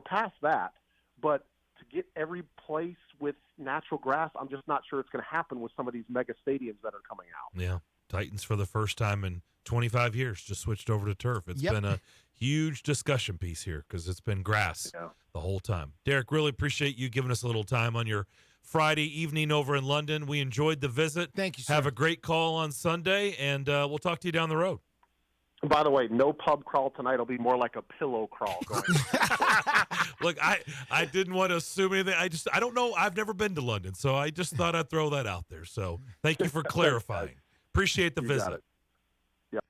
past that. But to get every place with natural grass, I'm just not sure it's going to happen with some of these mega stadiums that are coming out. Yeah. Titans, for the first time in 25 years, just switched over to turf. It's been a huge discussion piece here because it's been grass the whole time. Derek, really appreciate you giving us a little time on your Friday evening over in London. We enjoyed the visit. Thank you, sir. Have a great call on Sunday, and we'll talk to you down the road. By the way, no pub crawl tonight. It'll be more like a pillow crawl going. Look, I didn't want to assume anything. I don't know. I've never been to London, so I just thought I'd throw that out there. So thank you for clarifying. Appreciate the visit. Yep.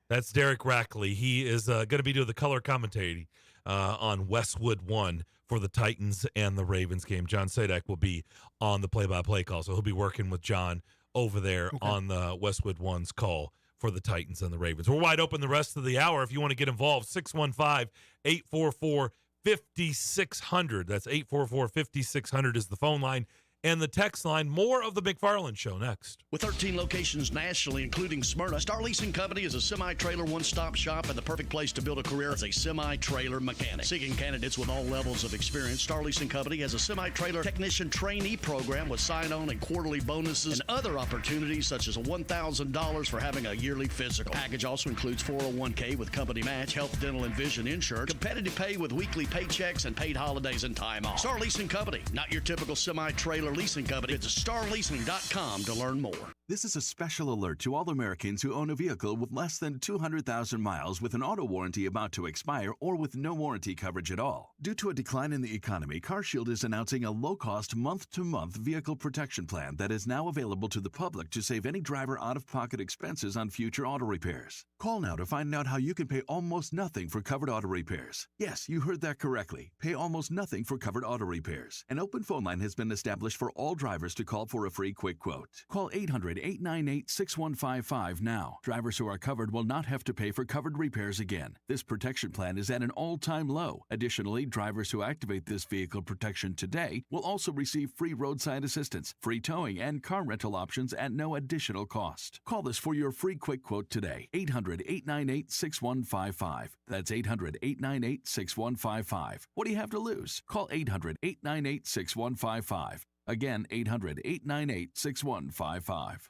That's Derek Rackley. He is going to be doing the color commentating on Westwood 1 for the Titans and the Ravens game. John Sadak will be on the play-by-play call, so he'll be working with John over there on the Westwood 1's call for the Titans and the Ravens. We're wide open the rest of the hour. If you want to get involved, 615-844-5600. That's 844-5600 is the phone line. And the text line. More of the McFarland Show next. With 13 locations nationally, including Smyrna, Star Leasing Company is a semi-trailer one-stop shop and the perfect place to build a career as a semi-trailer mechanic. Seeking candidates with all levels of experience, Star Leasing Company has a semi-trailer technician trainee program with sign-on and quarterly bonuses and other opportunities such as $1,000 for having a yearly physical. The package also includes 401k with company match, health, dental, and vision insurance, competitive pay with weekly paychecks, and paid holidays and time off. Star Leasing Company, not your typical semi-trailer leasing company. Visit starleasing.com to learn more. This is a special alert to all Americans who own a vehicle with less than 200,000 miles with an auto warranty about to expire or with no warranty coverage at all. Due to a decline in the economy, CarShield is announcing a low-cost month-to-month vehicle protection plan that is now available to the public to save any driver out-of-pocket expenses on future auto repairs. Call now to find out how you can pay almost nothing for covered auto repairs. Yes, you heard that correctly. Pay almost nothing for covered auto repairs. An open phone line has been established for all drivers to call for a free quick quote. Call 800-898-6155 now. Drivers who are covered will not have to pay for covered repairs again. This protection plan is at an all-time low. Additionally, drivers who activate this vehicle protection today will also receive free roadside assistance, free towing, and car rental options at no additional cost. Call us for your free quick quote today. 800-898-6155. That's 800-898-6155. What do you have to lose? Call 800-898-6155. Again, 800-898-6155.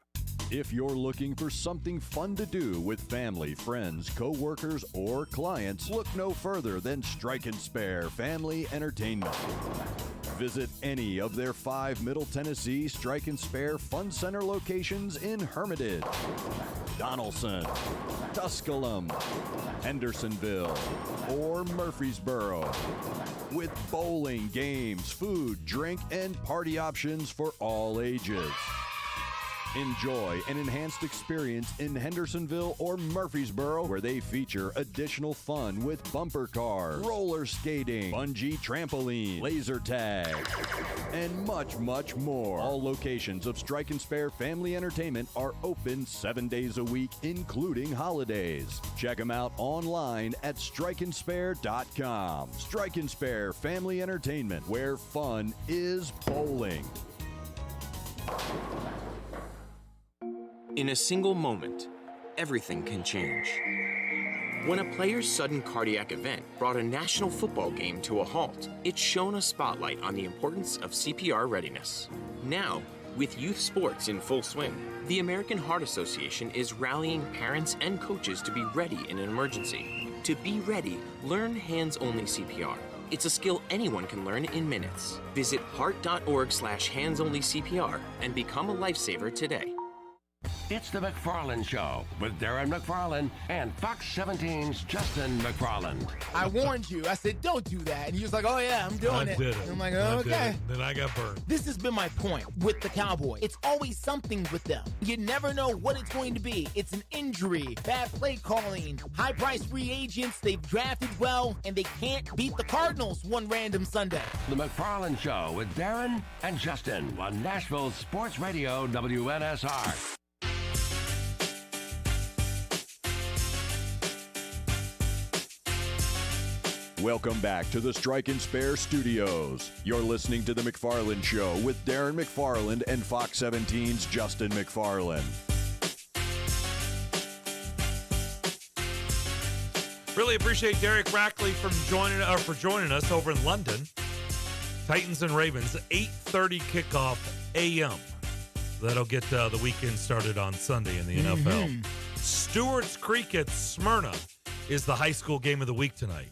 If you're looking for something fun to do with family, friends, co-workers, or clients, look no further than Strike and Spare Family Entertainment. Visit any of their 5 Middle Tennessee Strike and Spare Fun Center locations in Hermitage. Donaldson, Tusculum, Hendersonville, or Murfreesboro. With bowling, games, food, drink, and party options for all ages. Enjoy an enhanced experience in Hendersonville or Murfreesboro, where they feature additional fun with bumper cars, roller skating, bungee trampoline, laser tag, and much, much more. All locations of Strike and Spare Family Entertainment are open 7 days a week, including holidays. Check them out online at strikeandspare.com. Strike and Spare Family Entertainment, where fun is bowling. In a single moment, everything can change. When a player's sudden cardiac event brought a national football game to a halt, it shone a spotlight on the importance of CPR readiness. Now, with youth sports in full swing, the American Heart Association is rallying parents and coaches to be ready in an emergency. To be ready, learn hands-only CPR. It's a skill anyone can learn in minutes. Visit heart.org/hands-only-CPR and become a lifesaver today. It's the McFarland Show with Darren McFarland and Fox 17's Justin McFarland. I warned you. I said, don't do that. And he was like, oh, yeah, I'm doing it. Did it. And I'm like, I oh, did okay. it. Then I got burned. This has been my point with the Cowboys. It's always something with them. You never know what it's going to be. It's an injury, bad play calling, high-priced free agents they've drafted well, and they can't beat the Cardinals one random Sunday. The McFarland Show with Darren and Justin on Nashville Sports Radio WNSR. Welcome back to the Strike and Spare Studios. You're listening to The McFarland Show with Darren McFarland and Fox 17's Justin McFarland. Really appreciate Derek Rackley for joining us over in London. Titans and Ravens, 8:30 kickoff a.m. That'll get the weekend started on Sunday in the NFL. Stewart's Creek at Smyrna is the high school game of the week tonight.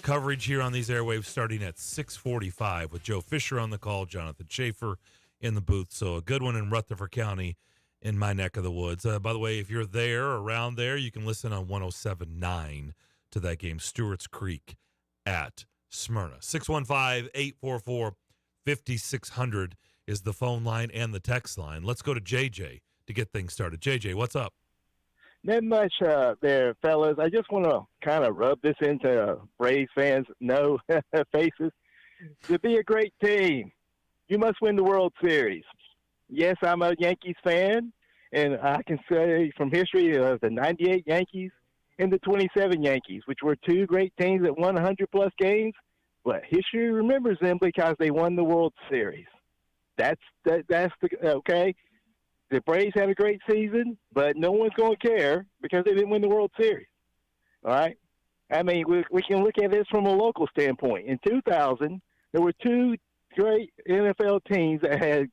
Coverage here on these airwaves starting at 6:45 with Joe Fisher on the call, Jonathan Schaefer in the booth. So a good one in Rutherford County in my neck of the woods. By the way, if you're there, around there, you can listen on 107.9 to that game, Stewart's Creek at Smyrna. 615-844-5600 is the phone line and the text line. Let's go to JJ to get things started. JJ, what's up? Not much there, fellas. I just want to kind of rub this into Braves fans' faces. To be a great team, you must win the World Series. Yes, I'm a Yankees fan, and I can say from history of the 98 Yankees and the 27 Yankees, which were two great teams that won 100-plus games, but history remembers them because they won the World Series. That's the okay. The Braves had a great season, but no one's going to care because they didn't win the World Series. All right? I mean, we can look at this from a local standpoint. In 2000, there were two great NFL teams that had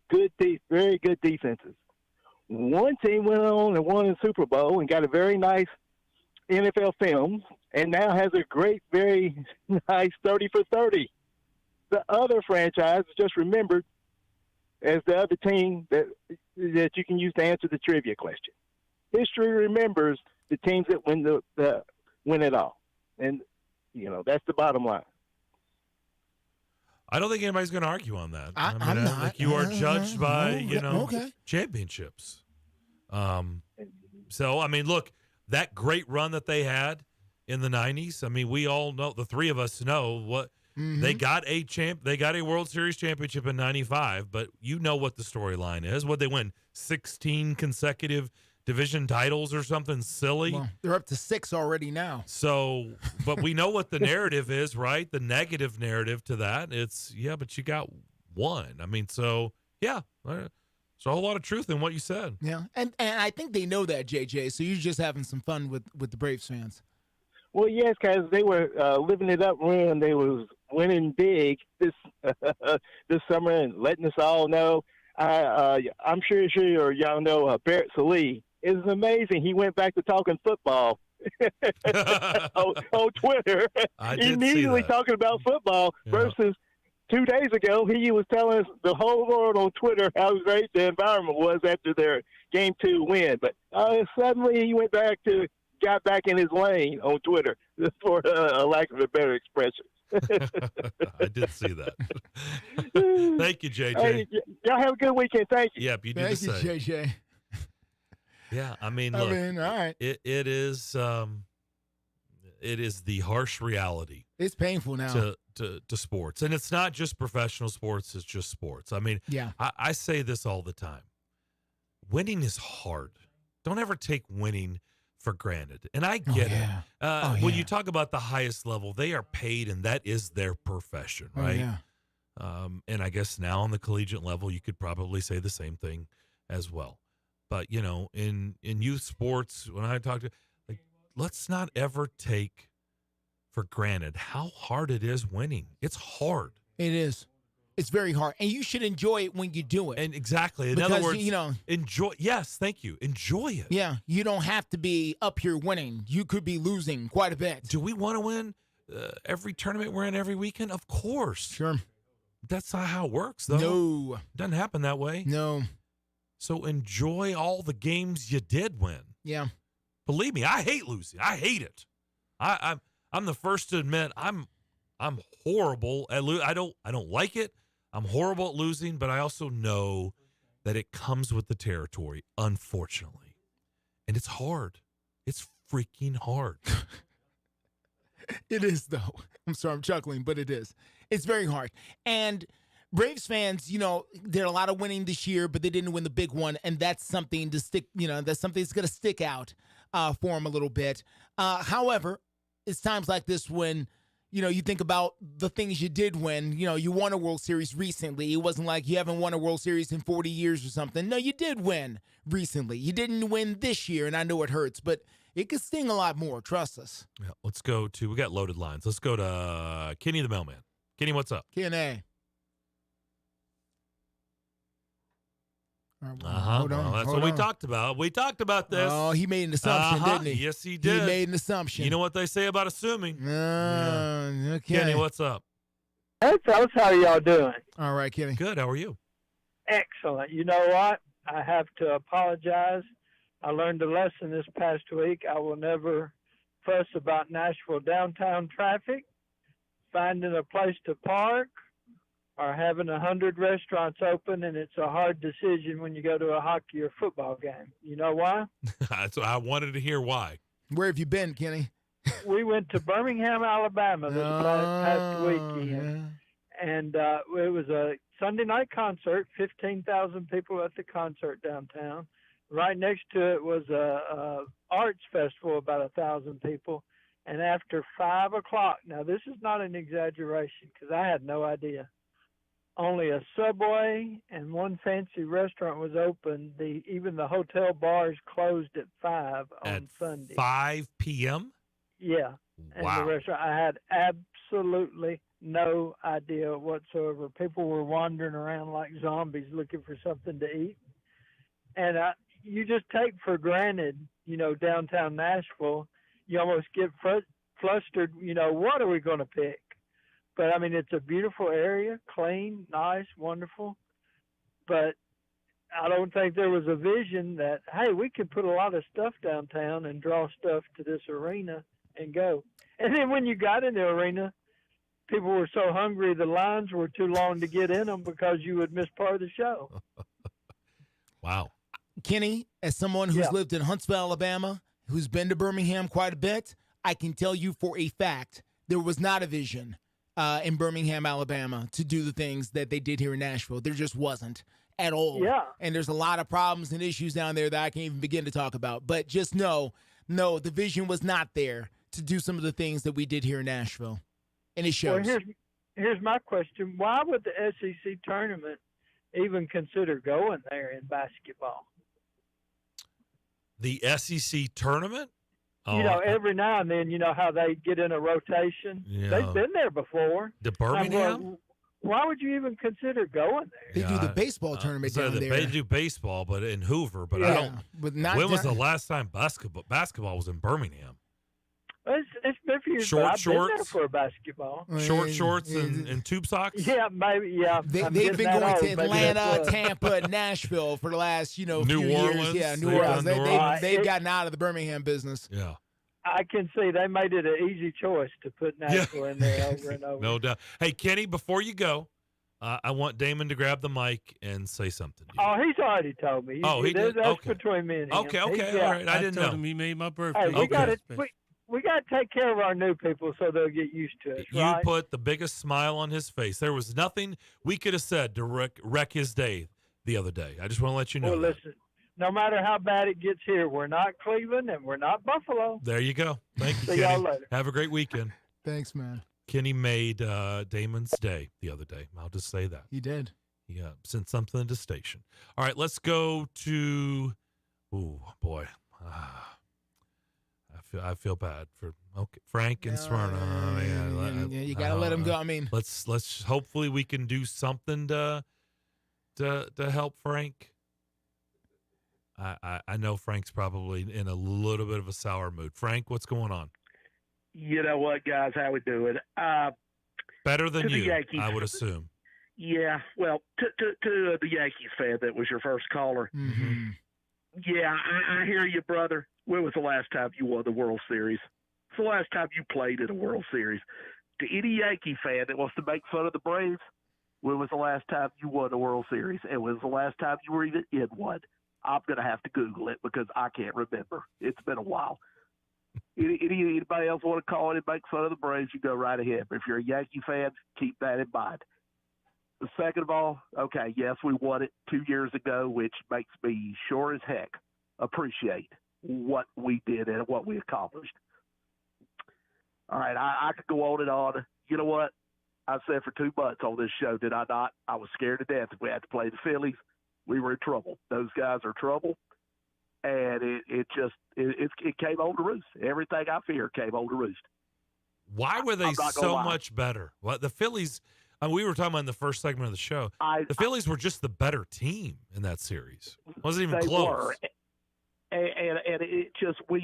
very good defenses. One team went on and won the Super Bowl and got a very nice NFL film and now has a great, very nice 30 for 30. The other franchise is just remembered as the other team that you can use to answer the trivia question. History remembers the teams that win win it all, and that's the bottom line. I don't think anybody's going to argue on that. I'm not. Like you are judged by okay. championships. So I mean, look, that great run that they had in the 90s. I mean, we all know, the three of us know what. They got They got a World Series championship in '95, but you know what the storyline is. What they win 16 consecutive division titles or something silly. Well, they're up to 6 already now. So, but we know what the narrative is, right? The negative narrative to that. It's but you got one. I mean, so yeah, there's a whole lot of truth in what you said. Yeah, and I think they know that, JJ. So you're just having some fun with the Braves fans. Well, yes, because they were living it up when they was winning big this summer and letting us all know. I'm sure y'all know Barrett Sallee. It was amazing. He went back to talking football on Twitter. I did immediately see that. talking about football versus 2 days ago, he was telling us the whole world on Twitter how great the environment was after their Game 2 win. But suddenly he got back in his lane on Twitter, for a lack of a better expression. I did see that. Thank you, JJ. Hey, y'all have a good weekend. Thank you. Yep, you do Thank the you, same. JJ. Yeah, I mean, look, all right. it is the harsh reality. It's painful now. To sports. And it's not just professional sports, it's just sports. I mean, yeah. I say this all the time. Winning is hard. Don't ever take winning for granted. And I get it. When you talk about the highest level, they are paid and that is their profession, right? And I guess now on the collegiate level, you could probably say the same thing as well. But, you know, in youth sports, when I talk to, like, let's not ever take for granted how hard it is winning. It's hard. It is. It's very hard. And you should enjoy it when you do it. And exactly. In other words, enjoy. Yes, thank you. Enjoy it. Yeah. You don't have to be up here winning. You could be losing quite a bit. Do we want to win every tournament we're in every weekend? Of course. Sure. That's not how it works, though. No. It doesn't happen that way. No. So enjoy all the games you did win. Yeah. Believe me, I hate losing. I hate it. I'm the first to admit I'm horrible at losing. I don't like it. I'm horrible at losing, but I also know that it comes with the territory, unfortunately. And it's hard. It's freaking hard. It is, though. I'm sorry, I'm chuckling, but it is. It's very hard. And Braves fans, did a lot of winning this year, but they didn't win the big one, and that's something to stick, that's something that's going to stick out for them a little bit. However, it's times like this when, you think about the things you did win. You won a World Series recently. It wasn't like you haven't won a World Series in 40 years or something. No, you did win recently. You didn't win this year, and I know it hurts, but it could sting a lot more. Trust us. Yeah, we got loaded lines. Let's go to Kenny the mailman. Kenny, what's up? Kenny. Well, that's what we talked about. We talked about this. Oh, he made an assumption, didn't he? Yes, he did. He made an assumption. You know what they say about assuming. Okay. Kenny, what's up? Hey, fellas, how are y'all doing? All right, Kenny. Good. How are you? Excellent. You know what? I have to apologize. I learned a lesson this past week. I will never fuss about Nashville downtown traffic, finding a place to park, or having 100 restaurants open, and it's a hard decision when you go to a hockey or football game. You know why? So I wanted to hear why. Where have you been, Kenny? We went to Birmingham, Alabama this past weekend, and it was a Sunday night concert, 15,000 people at the concert downtown. Right next to it was a arts festival, about 1,000 people. And after 5 o'clock, now this is not an exaggeration because I had no idea, only a Subway and one fancy restaurant was open. Even the hotel bars closed at 5 on Sunday. 5 p.m.? Yeah. And Wow. the restaurant, I had absolutely no idea whatsoever. People were wandering around like zombies looking for something to eat. And you just take for granted, downtown Nashville. You almost get flustered, what are we going to pick? But, I mean, it's a beautiful area, clean, nice, wonderful. But I don't think there was a vision that, hey, we could put a lot of stuff downtown and draw stuff to this arena and go. And then when you got in the arena, people were so hungry the lines were too long to get in them because you would miss part of the show. Wow. Kenny, as someone who's lived in Huntsville, Alabama, who's been to Birmingham quite a bit, I can tell you for a fact there was not a vision in Birmingham, Alabama to do the things that they did here in Nashville. There just wasn't at all. Yeah. And there's a lot of problems and issues down there that I can't even begin to talk about. But just know, no, the vision was not there to do some of the things that we did here in Nashville. And it shows. Well, here's my question. Why would the SEC tournament even consider going there in basketball? The SEC tournament? Every now and then, how they get in a rotation. Yeah. They've been there before. The Birmingham? Well, why would you even consider going there? They do the baseball tournament down there. They do baseball, but in Hoover. But I don't. But not when was down- the last time basketball was in Birmingham? It's been a few years, Short but I've been there shorts? for basketball. Short shorts and tube socks? Yeah, maybe. Yeah, They've I'm been getting going that to old. Maybe Atlanta, that's what- Tampa, and Nashville for the last, New few Orleans? years. Yeah, New They've Orleans. done New Orleans? They've gotten out of the Birmingham business. Yeah. I can see they made it an easy choice to put Nashville in there over and over. No doubt. Hey, Kenny, before you go, I want Damon to grab the mic and say something to you. Oh, he's already told me. Oh, he did? That's Okay. between me and him. Okay, He's- all right. I didn't told know. him he made my birthday. Hey, we got to take care of our new people so they'll get used to us, You right? put the biggest smile on his face. There was nothing we could have said to wreck his day the other day. I just want to let you know. Well, that. listen, no matter how bad it gets here, we're not Cleveland and we're not Buffalo. There you go. Thank you, See y'all Kenny. later. Have a great weekend. Thanks, man. Kenny made Damon's day the other day. I'll just say that. He did. He sent something to the station. All right, let's go to. Oh boy, I feel bad for Frank and Smyrna. Yeah, you gotta let him go. I mean, let's hopefully we can do something to help Frank. I know Frank's probably in a little bit of a sour mood. Frank, what's going on? You know what, guys? How we doing? Better than to the you, Yankees. I would assume. Yeah, well, to the Yankees fan that was your first caller. Mm-hmm. Yeah, I hear you, brother. When was the last time you won the World Series? It's the last time you played in a World Series. To any Yankee fan that wants to make fun of the Braves, when was the last time you won a World Series? And when was the last time you were even in one? I'm going to have to Google it because I can't remember. It's been a while. Anybody else want to call in and make fun of the Braves, you go right ahead. But if you're a Yankee fan, keep that in mind. Second of all, okay, yes, we won it 2 years ago, which makes me sure as heck appreciate what we did and what we accomplished. All right, I could go on and on. You know what? I said for 2 months on this show, did I not? I was scared to death if we had to play the Phillies. We were in trouble. Those guys are trouble. And it came home to roost. Everything I feared came home to roost. Why were they so much better? Well, the Phillies, we were talking about in the first segment of the show, the Phillies were just the better team in that series. It wasn't even close. Were. And it just, we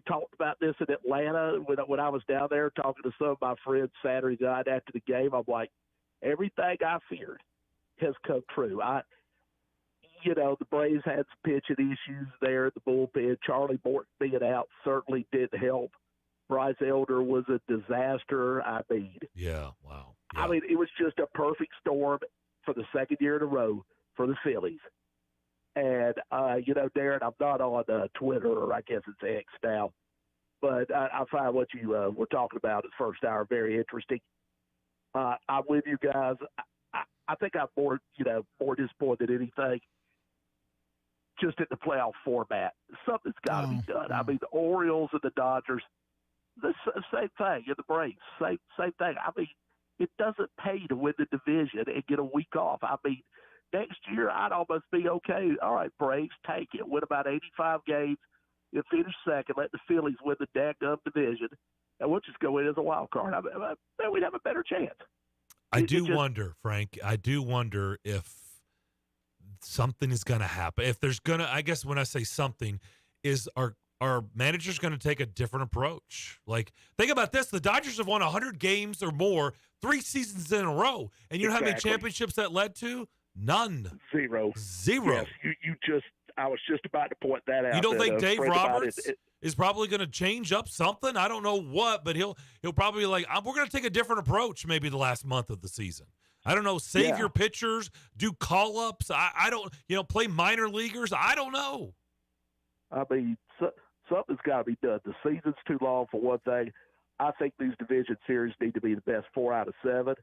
talked about this in Atlanta when I was down there talking to some of my friends Saturday night after the game. I'm like, everything I feared has come true. The Braves had some pitching issues there at the bullpen. Charlie Morton being out certainly didn't help. Bryce Elder was a disaster. Yeah, wow. Yeah. I mean, it was just a perfect storm for the second year in a row for the Phillies. And, Darren, I'm not on Twitter, or I guess it's X now, but I find what you were talking about in the first hour very interesting. I'm with you guys. I think I'm more disappointed than anything just in the playoff format. Something's got to be done. I mean, the Orioles and the Dodgers, the same thing, and the Braves, same thing. I mean, it doesn't pay to win the division and get a week off. I mean, next year I'd almost be okay. All right, Braves, take it. Win about 85 games and finish second. Let the Phillies win the dadgum division, and we'll just go in as a wild card. I mean, we'd have a better chance. I do wonder, Frank, if something is going to happen. If there's going to, I guess when I say something, is our managers going to take a different approach? Like, think about this. The Dodgers have won 100 games or more 3 seasons in a row. And you know how many championships that led to? None. Zero. Yes, I was just about to point that out. You don't think Dave Roberts is probably going to change up something? I don't know what, but he'll probably be like, we're going to take a different approach maybe the last month of the season. I don't know, save your pitchers, do call-ups. I don't, play minor leaguers. I don't know. I mean, something's got to be done. The season's too long for one thing. I think these division series need to be the best 4 out of 7.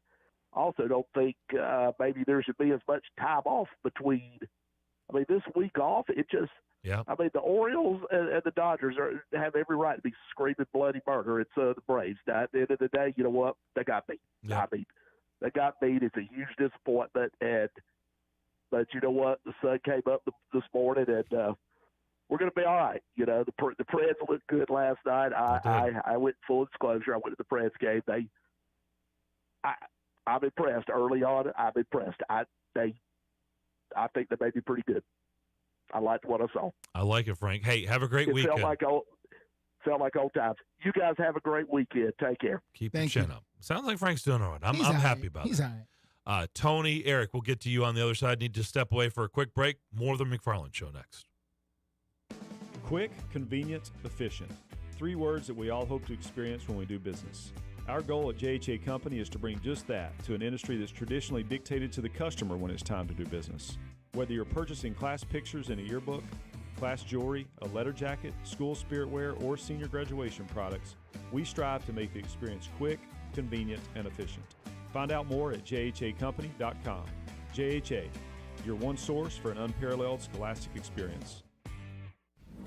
Also don't think maybe there should be as much time off between. I mean, this week off, it just – yeah. I mean, the Orioles and the Dodgers have every right to be screaming bloody murder. It's the Braves. Now, at the end of the day, you know what? They got beat. Yeah. I mean, they got beat. It's a huge disappointment. But you know what? The sun came up this morning, and we're going to be all right. The Preds looked good last night. I went full disclosure. I went to the Preds game. I'm impressed early on. I'm impressed. I think they may be pretty good. I liked what I saw. I like it, Frank. Hey, have a great weekend. Felt like old times. You guys have a great weekend. Take care. Keep your chin up. Sounds like Frank's doing all right. I'm happy about it. He's all right. Tony, Eric, we'll get to you on the other side. Need to step away for a quick break. More of the McFarland Show next. Quick, convenient, efficient. 3 words that we all hope to experience when we do business. Our goal at JHA Company is to bring just that to an industry that's traditionally dictated to the customer when it's time to do business. Whether you're purchasing class pictures in a yearbook, class jewelry, a letter jacket, school spirit wear, or senior graduation products, we strive to make the experience quick, convenient, and efficient. Find out more at jhacompany.com. JHA, your one source for an unparalleled scholastic experience.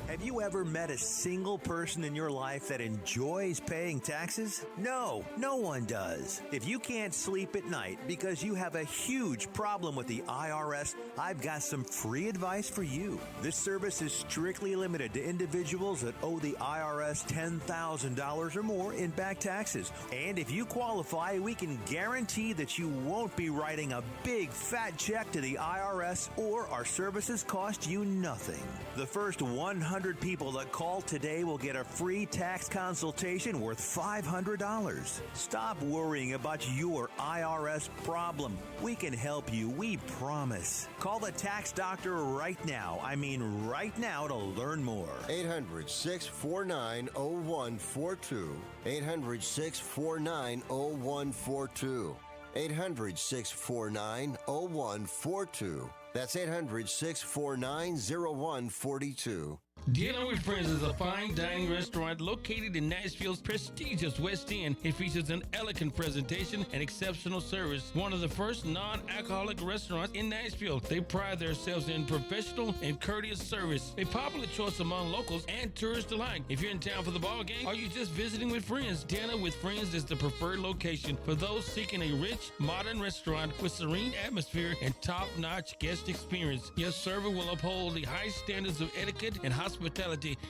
Have you ever met a single person in your life that enjoys paying taxes? No, no one does. If you can't sleep at night because you have a huge problem with the IRS, I've got some free advice for you. This service is strictly limited to individuals that owe the IRS $10,000 or more in back taxes. And if you qualify, we can guarantee that you won't be writing a big fat check to the IRS, or our services cost you nothing. The first 100 people that call today will get a free tax consultation worth $500. Stop worrying about your IRS problem. We can help you, we promise. Call the tax doctor right now. I mean right now, to learn more. 800-649-0142. 800-649-0142. 800-649-0142. That's 800-649-0142. Dinner with Friends is a fine dining restaurant located in Nashville's prestigious West End. It features an elegant presentation and exceptional service. One of the first non-alcoholic restaurants in Nashville. They pride themselves in professional and courteous service. A popular choice among locals and tourists alike. If you're in town for the ball game or you're just visiting with friends, Dinner with Friends is the preferred location for those seeking a rich, modern restaurant with serene atmosphere and top-notch guest experience. Your server will uphold the high standards of etiquette and hospitality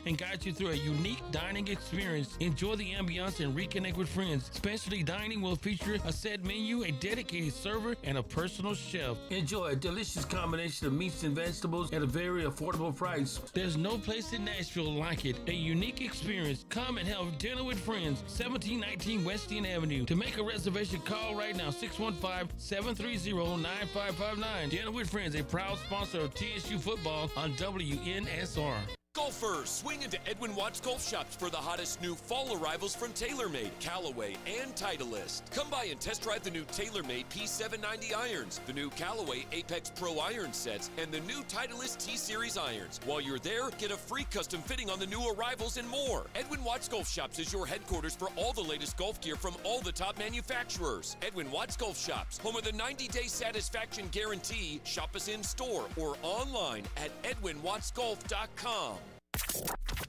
and guide you through a unique dining experience. Enjoy the ambiance and reconnect with friends. Specialty dining will feature a set menu, a dedicated server, and a personal chef. Enjoy a delicious combination of meats and vegetables at a very affordable price. There's no place in Nashville like it. A unique experience. Come and have dinner with friends. 1719 West End Avenue. To make a reservation, call right now. 615-730-9559. Dinner with Friends, a proud sponsor of TSU football on WNSR. Golfers, swing into Edwin Watts Golf Shops for the hottest new fall arrivals from TaylorMade, Callaway, and Titleist. Come by and test drive the new TaylorMade P790 irons, the new Callaway Apex Pro iron sets, and the new Titleist T-Series irons. While you're there, get a free custom fitting on the new arrivals and more. Edwin Watts Golf Shops is your headquarters for all the latest golf gear from all the top manufacturers. Edwin Watts Golf Shops, home of the 90-day satisfaction guarantee. Shop us in store or online at edwinwattsgolf.com.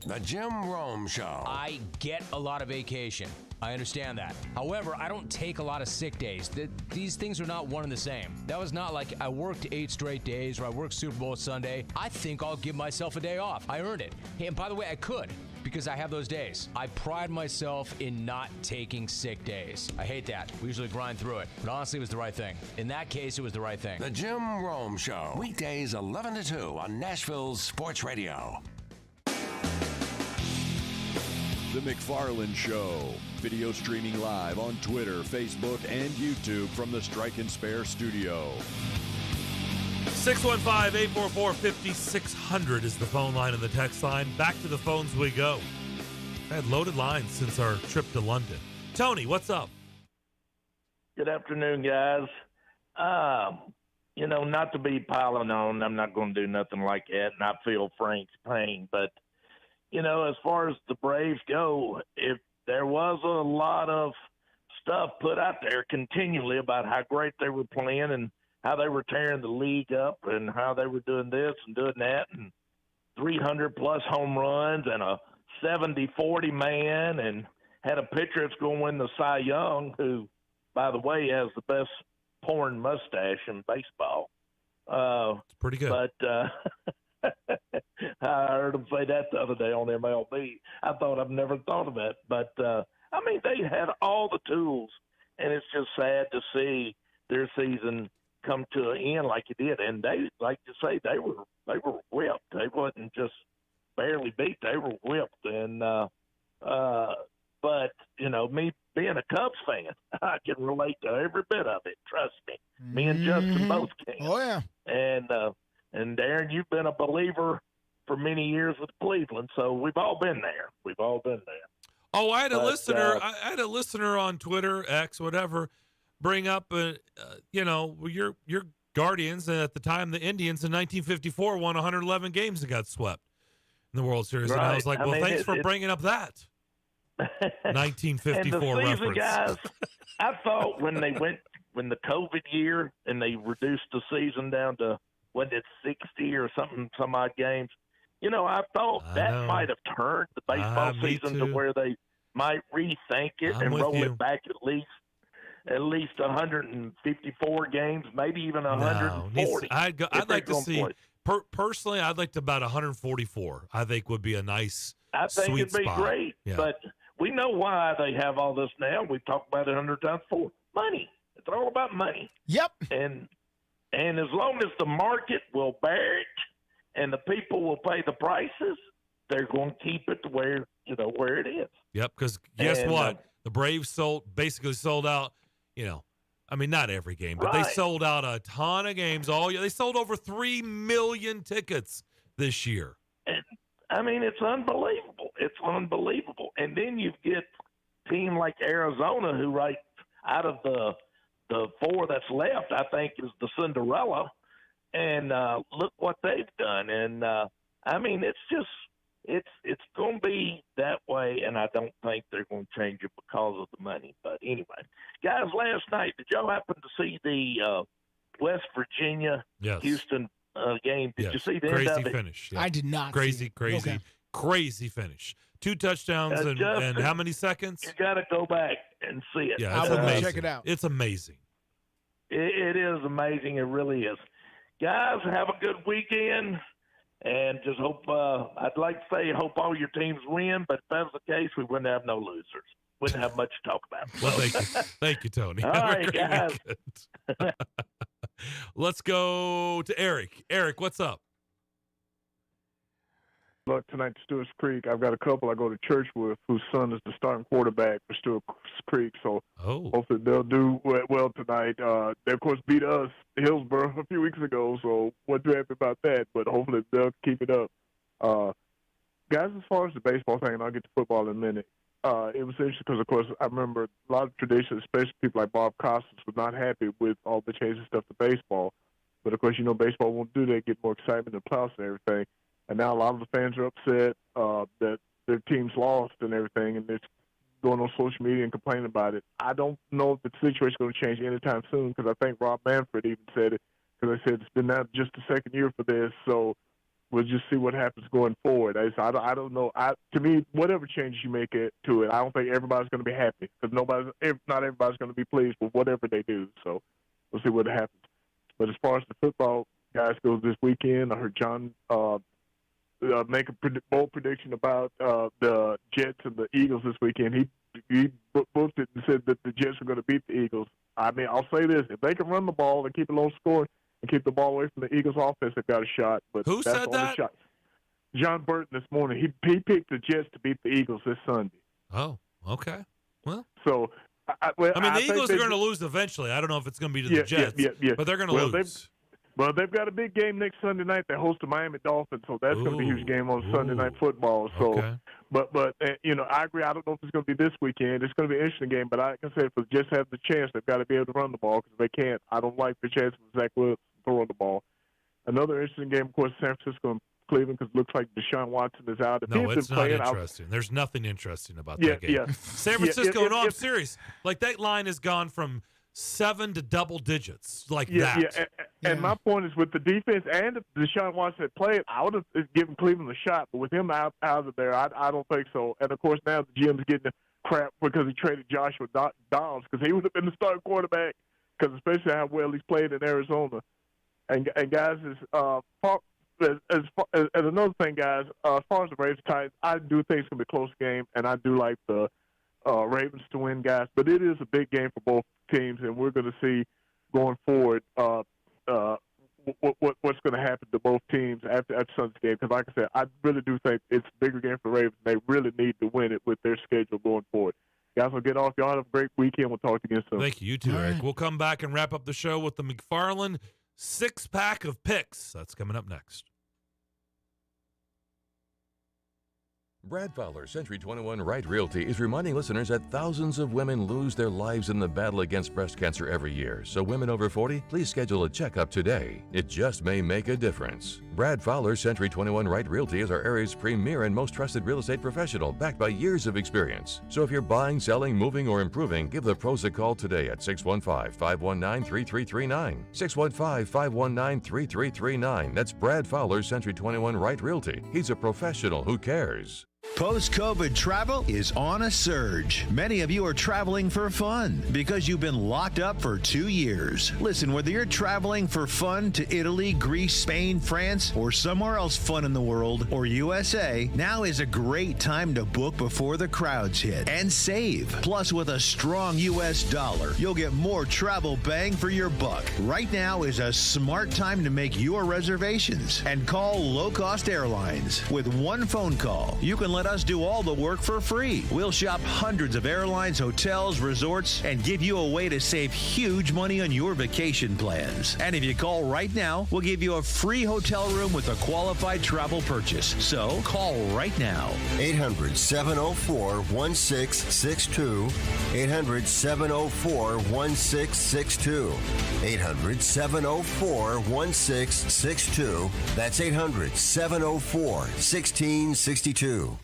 The Jim Rome Show. I get a lot of vacation. I understand that. However, I don't take a lot of sick days. These things are not one and the same. That was not like I worked 8 straight days or I worked Super Bowl Sunday. I think I'll give myself a day off. I earned it. Hey, and by the way, I could, because I have those days. I pride myself in not taking sick days. I hate that. We usually grind through it. But honestly, it was the right thing. In that case, it was the right thing. The Jim Rome Show. Weekdays 11 to 2 on Nashville's Sports Radio. The McFarland Show. Video streaming live on Twitter, Facebook, and YouTube from the Strike and Spare studio. 615-844-5600 is the phone line and the text line. Back to the phones we go. I had loaded lines since our trip to London. Tony, what's up? Good afternoon, guys. Not to be piling on, I'm not going to do nothing like that, and I feel Frank's pain, but as far as the Braves go, if there was a lot of stuff put out there continually about how great they were playing and how they were tearing the league up and how they were doing this and doing that and 300-plus home runs and a 70-40 man and had a pitcher that's going to win the Cy Young, who, by the way, has the best porn mustache in baseball. It's pretty good. But I heard him say that the other day on MLB. I thought I've never thought of that. But, they had all the tools, and it's just sad to see their season come to an end like it did. And they, like you say, they were whipped. They wasn't just barely beat. They were whipped. And But, me being a Cubs fan, I can relate to every bit of it. Trust me. Me and Justin both can. Oh, yeah. And Darren, you've been a believer for many years with Cleveland, so we've all been there. Oh, I had a listener. I had a listener on Twitter, X, whatever, bring up, your Guardians, and at the time the Indians in 1954 won 111 games and got swept in the World Series. Right. And I was like, thanks for bringing up that 1954 and the season, reference. Guys, I thought when the COVID year and they reduced the season down to, what, it's 60 or something, some odd games. I thought that might have turned the baseball season to where they might rethink it and roll it back at least 154 games, maybe even 140. I'd like to see, personally, I'd like to about 144. I think would be a nice, I think sweet it'd be spot. great, Yeah. but we know why they have all this now. We've talked about it 100 times before. Money. It's all about money. Yep. And as long as the market will bear it and the people will pay the prices, they're going to keep it to where it is. Yep, because guess what? The Braves basically sold out, not every game, but they sold out a ton of games all year. They sold over 3 million tickets this year. And, it's unbelievable. It's unbelievable. And then you get a team like Arizona who, right out of the four that's left, I think is the Cinderella. And look what they've done. And, it's going to be that way, and I don't think they're going to change it because of the money. But anyway, guys, last night, did y'all happen to see the West Virginia Houston game? Did you see the end of it? Finish? Yeah. I did not. Crazy finish. 2 touchdowns in Justin, how many seconds? You got to go back and see it. Yeah, it's amazing. Check it out. It's amazing. It is amazing. It really is. Guys, have a good weekend. And just hope, I'd like to say, hope all your teams win, but if that was the case, we wouldn't have no losers. Wouldn't have much to talk about. Well, thank you, Tony. All right, guys. Let's go to Eric. Eric, what's up? Look, tonight, Stewart's Creek. I've got a couple I go to church with whose son is the starting quarterback for Stewart's Creek. So hopefully they'll do well tonight. They, of course, beat us, Hillsborough, a few weeks ago, so wasn't too happy about that. But hopefully they'll keep it up. Guys, as far as the baseball thing, and I'll get to football in a minute, it was interesting because, of course, I remember a lot of traditions, especially people like Bob Costas, were not happy with all the changes and stuff to baseball. But, of course, baseball won't do that, get more excitement and playoffs and everything. And now a lot of the fans are upset that their team's lost and everything, and they're going on social media and complaining about it. I don't know if the situation's going to change anytime soon because I think Rob Manfred even said it because I said it's been now just the second year for this, so we'll just see what happens going forward. I don't know. To me, whatever changes you make to it, I don't think everybody's going to be happy because not everybody's going to be pleased with whatever they do. So we'll see what happens. But as far as the football guys goes this weekend, I heard John make a bold prediction about the Jets and the Eagles this weekend. He booked it and said that the Jets are going to beat the Eagles. I'll say this: if they can run the ball and keep it low scoring and keep the ball away from the Eagles' offense, they've got a shot. But who that's said that? Shot. John Burton this morning. He picked the Jets to beat the Eagles this Sunday. Oh, okay. Well, so the Eagles are going to lose eventually. I don't know if it's going to be to the Jets, but they're going to lose. They've got a big game next Sunday night. They host the Miami Dolphins, so that's going to be a huge game on Sunday Night Football. So, but I agree. I don't know if it's going to be this weekend. It's going to be an interesting game. But like I said, if the Jets have the chance, they've got to be able to run the ball because if they can't, I don't like the chance of Zach Wilson throwing the ball. Another interesting game, of course, San Francisco and Cleveland because it looks like Deshaun Watson is out. No, it's not interesting. There's nothing interesting about that game. Yeah. San Francisco, I'm serious. Like that line has gone from 7 to double digits that. Yeah. And my point is with the defense and if Deshaun Watson had played, I would have given Cleveland a shot. But with him out of there, I don't think so. And, of course, now the GM's getting the crap because he traded Joshua Dobbs because he would have been the starting quarterback because especially how well he's played in Arizona. And guys, as another thing, guys, as far as the Ravens Titans, I do think it's going to be a close game, and I do like the Ravens to win, guys. But it is a big game for both teams, and we're going to see going forward what's going to happen to both teams after Sunday's game. Because, like I said, I really do think it's a bigger game for the Ravens. They really need to win it with their schedule going forward. Guys, we'll get off. Y'all have a great weekend. We'll talk to you again soon. Thank you. You too, All Eric. right. We'll come back and wrap up the show with the McFarland six-pack of picks. That's coming up next. Brad Fowler, Century 21 Right Realty, is reminding listeners that thousands of women lose their lives in the battle against breast cancer every year. So women over 40, please schedule a checkup today. It just may make a difference. Brad Fowler, Century 21 Right Realty, is our area's premier and most trusted real estate professional, backed by years of experience. So if you're buying, selling, moving, or improving, give the pros a call today at 615-519-3339. 615-519-3339. That's Brad Fowler, Century 21 Right Realty. He's a professional who cares. Post-COVID travel is on a surge. Many of you are traveling for fun because you've been locked up for 2 years. Listen, whether you're traveling for fun to Italy, Greece, Spain, France, or somewhere else fun in the world, or USA, now is a great time to book before the crowds hit and save. Plus, with a strong U.S. dollar, you'll get more travel bang for your buck. Right now is a smart time to make your reservations and call low-cost airlines. With one phone call, you can let us do all the work for free. We'll shop hundreds of airlines, hotels, resorts, and give you a way to save huge money on your vacation plans. And if you call right now, we'll give you a free hotel room with a qualified travel purchase. So call right now. 800-704-1662. 800-704-1662. 800-704-1662. That's 800-704-1662.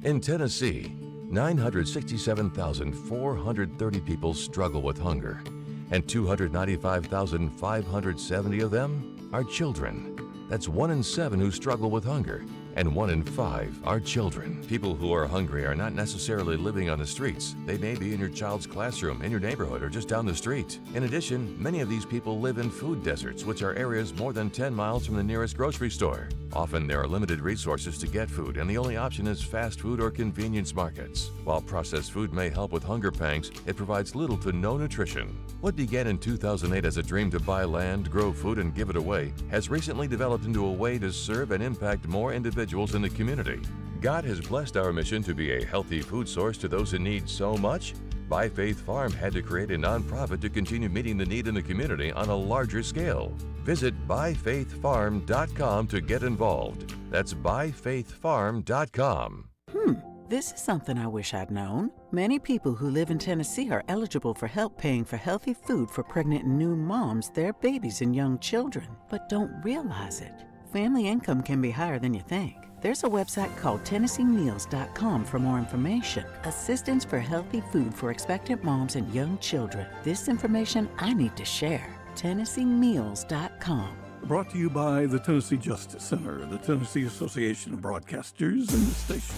In Tennessee, 967,430 people struggle with hunger, and 295,570 of them are children. That's 1 in 7 who struggle with hunger, and 1 in 5 are children. People who are hungry are not necessarily living on the streets. They may be in your child's classroom, in your neighborhood, or just down the street. In addition, many of these people live in food deserts, which are areas more than 10 miles from the nearest grocery store. Often there are limited resources to get food, and the only option is fast food or convenience markets. While processed food may help with hunger pangs, it provides little to no nutrition. What began in 2008 as a dream to buy land, grow food, and give it away has recently developed into a way to serve and impact more individuals in the community. God has blessed our mission to be a healthy food source to those in need so much, By Faith Farm had to create a nonprofit to continue meeting the need in the community on a larger scale. Visit ByFaithFarm.com to get involved. That's ByFaithFarm.com. This is something I wish I'd known. Many people who live in Tennessee are eligible for help paying for healthy food for pregnant and new moms, their babies, and young children, but don't realize it. Family income can be higher than you think. There's a website called TennesseeMeals.com for more information. Assistance for healthy food for expectant moms and young children. This information I need to share. TennesseeMeals.com. Brought to you by the Tennessee Justice Center, the Tennessee Association of Broadcasters, and the station.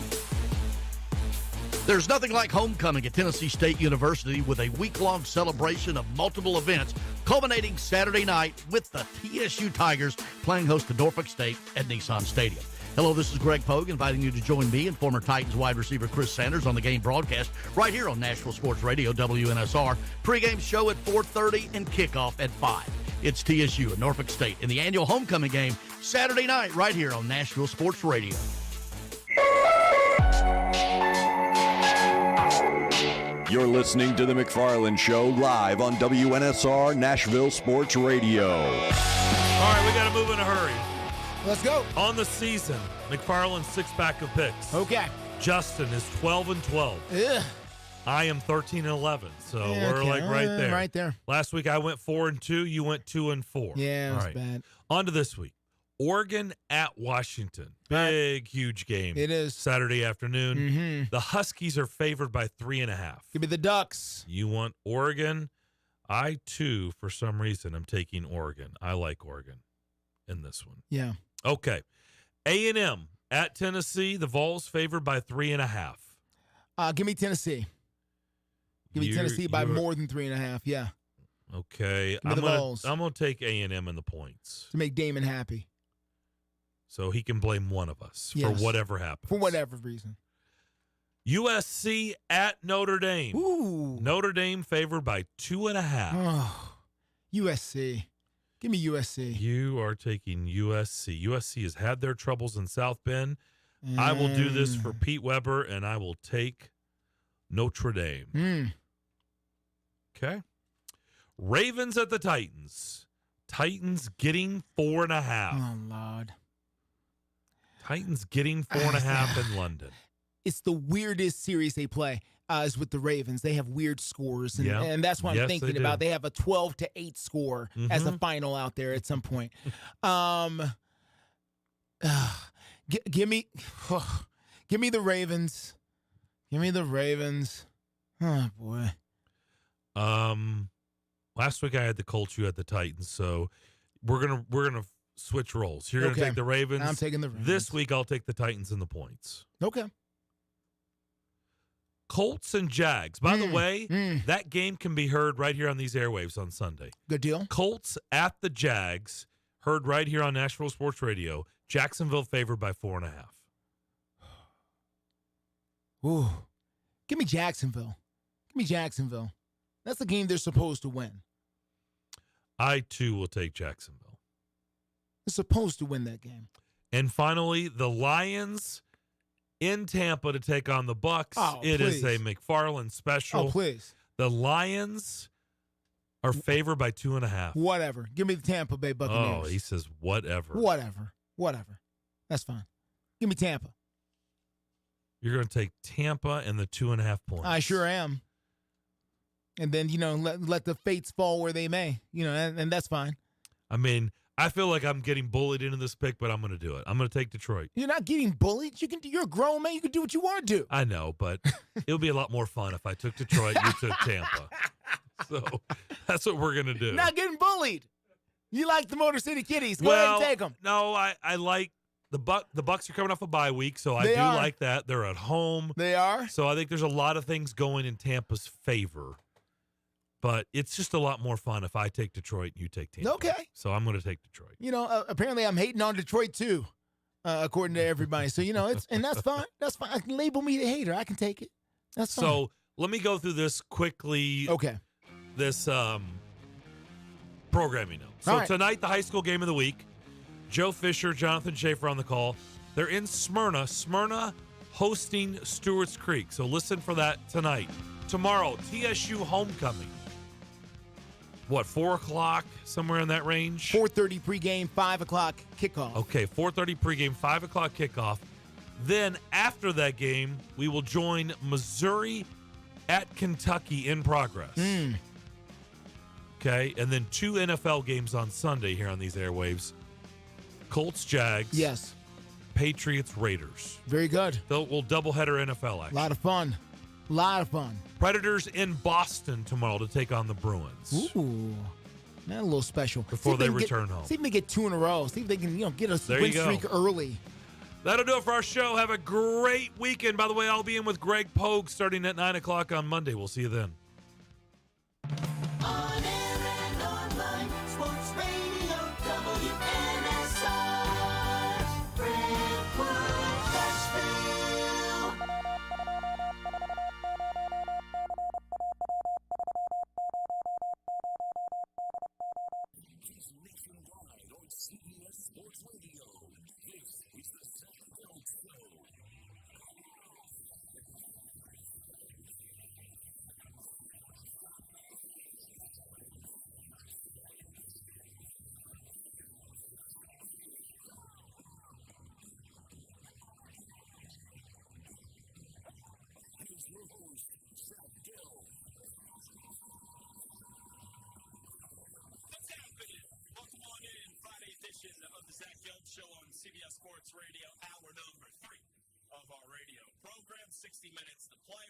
There's nothing like homecoming at Tennessee State University with a week-long celebration of multiple events culminating Saturday night with the TSU Tigers playing host to Norfolk State at Nissan Stadium. Hello, this is Greg Pogue inviting you to join me and former Titans wide receiver Chris Sanders on the game broadcast right here on Nashville Sports Radio, WNSR. Pre-game show at 4:30 and kickoff at 5. It's TSU and Norfolk State in the annual homecoming game Saturday night right here on Nashville Sports Radio. You're listening to The McFarland Show live on WNSR Nashville Sports Radio. All right, we got to move in a hurry. Let's go. On the season, McFarland's six-pack of picks. Okay. Justin is 12-12. Ugh. I am 13-11, so Yeah, we're okay. like right there. Right there. Last week I went 4-2. You went 2-4. Yeah, it was All right. bad. On to this week. Oregon at Washington. Big, huge game. It is. Saturday afternoon. Mm-hmm. The Huskies are favored by 3.5. Give me the Ducks. You want Oregon? I, too, for some reason, am taking Oregon. I like Oregon in this one. Yeah. Okay. A&M at Tennessee. The Vols favored by 3.5. Give me Tennessee. Give me Tennessee by more than 3.5. Yeah. Okay. Give me the Vols. I'm gonna take A&M in the points. To make Damon happy. So he can blame one of us for whatever happens. For whatever reason. USC at Notre Dame. Ooh. Notre Dame favored by 2.5. Oh, USC. Give me USC. You are taking USC. USC has had their troubles in South Bend. I will do this for Pete Weber, and I will take Notre Dame. Okay. Ravens at the Titans. Titans getting 4.5. Oh, Lord. Titans getting 4.5 in London. It's the weirdest series they play is with the Ravens. They have weird scores, and that's what I'm thinking about. They have a 12-8 score as a final out there at some point. Give me the Ravens. Give me the Ravens. Oh boy. Last week I had the Colts. You had the Titans. So we're gonna switch roles. You're gonna take the Ravens. I'm taking the Ravens. This week I'll take the Titans and the points. Okay. Colts and Jags. By the way, that game can be heard right here on these airwaves on Sunday. Good deal. Colts at the Jags, heard right here on Nashville Sports Radio. Jacksonville favored by 4.5. Ooh. Give me Jacksonville. Give me Jacksonville. That's the game they're supposed to win. I, too, will take Jacksonville. They're supposed to win that game. And finally, the Lions in Tampa to take on the Bucks. Oh, it please. is a McFarland special. Oh, please. The Lions are favored by 2.5. Whatever. Give me the Tampa Bay Buccaneers. Oh, he says whatever. Whatever. That's fine. Give me Tampa. You're going to take Tampa and the 2.5 points. I sure am. And then, let the fates fall where they may, and that's fine. I mean, I feel like I'm getting bullied into this pick, but I'm going to do it. I'm going to take Detroit. You're not getting bullied. You're a grown man. You can do what you want to do. I know, but it would be a lot more fun if I took Detroit, you took Tampa. So that's what we're going to do. Not getting bullied. You like the Motor City Kitties. Go ahead and take them. No, I like the Bucks are coming off a bye week, so I do like that. They're at home. They are. So I think there's a lot of things going in Tampa's favor. But it's just a lot more fun if I take Detroit and you take Tampa. Okay. So I'm going to take Detroit. Apparently I'm hating on Detroit too, according to everybody. So, and that's fine. That's fine. I can label me the hater. I can take it. That's fine. So let me go through this quickly. Okay. This programming note. So tonight, the high school game of the week. Joe Fisher, Jonathan Schaefer on the call. They're in Smyrna. Smyrna hosting Stewart's Creek. So listen for that tonight. Tomorrow, TSU homecoming. 4 o'clock, somewhere in that range? 4:30 pregame, 5 o'clock kickoff. Okay, 4:30 pregame, 5 o'clock kickoff. Then after that game, we will join Missouri at Kentucky in progress. Okay, and then 2 NFL games on Sunday here on these airwaves. Colts, Jags. Yes. Patriots, Raiders. Very good. We'll doubleheader NFL action. A lot of fun. Predators in Boston tomorrow to take on the Bruins. Ooh, not a little special. Before they return home. See if they get 2 in a row. See if they can, get a win streak early. That'll do it for our show. Have a great weekend. By the way, I'll be in with Greg Pogue starting at 9 o'clock on Monday. We'll see you then. On air and online, Sports Radio WNSR, Brentwood, Nashville. Nationwide on CBS Sports Radio. This is the Sacramento Show. Here's your host, Zach Gill. What's happening? Welcome on in. Friday edition of the Zach Gelb Show on CBS Sports Radio, hour number 3 of our radio program. 60 minutes to play.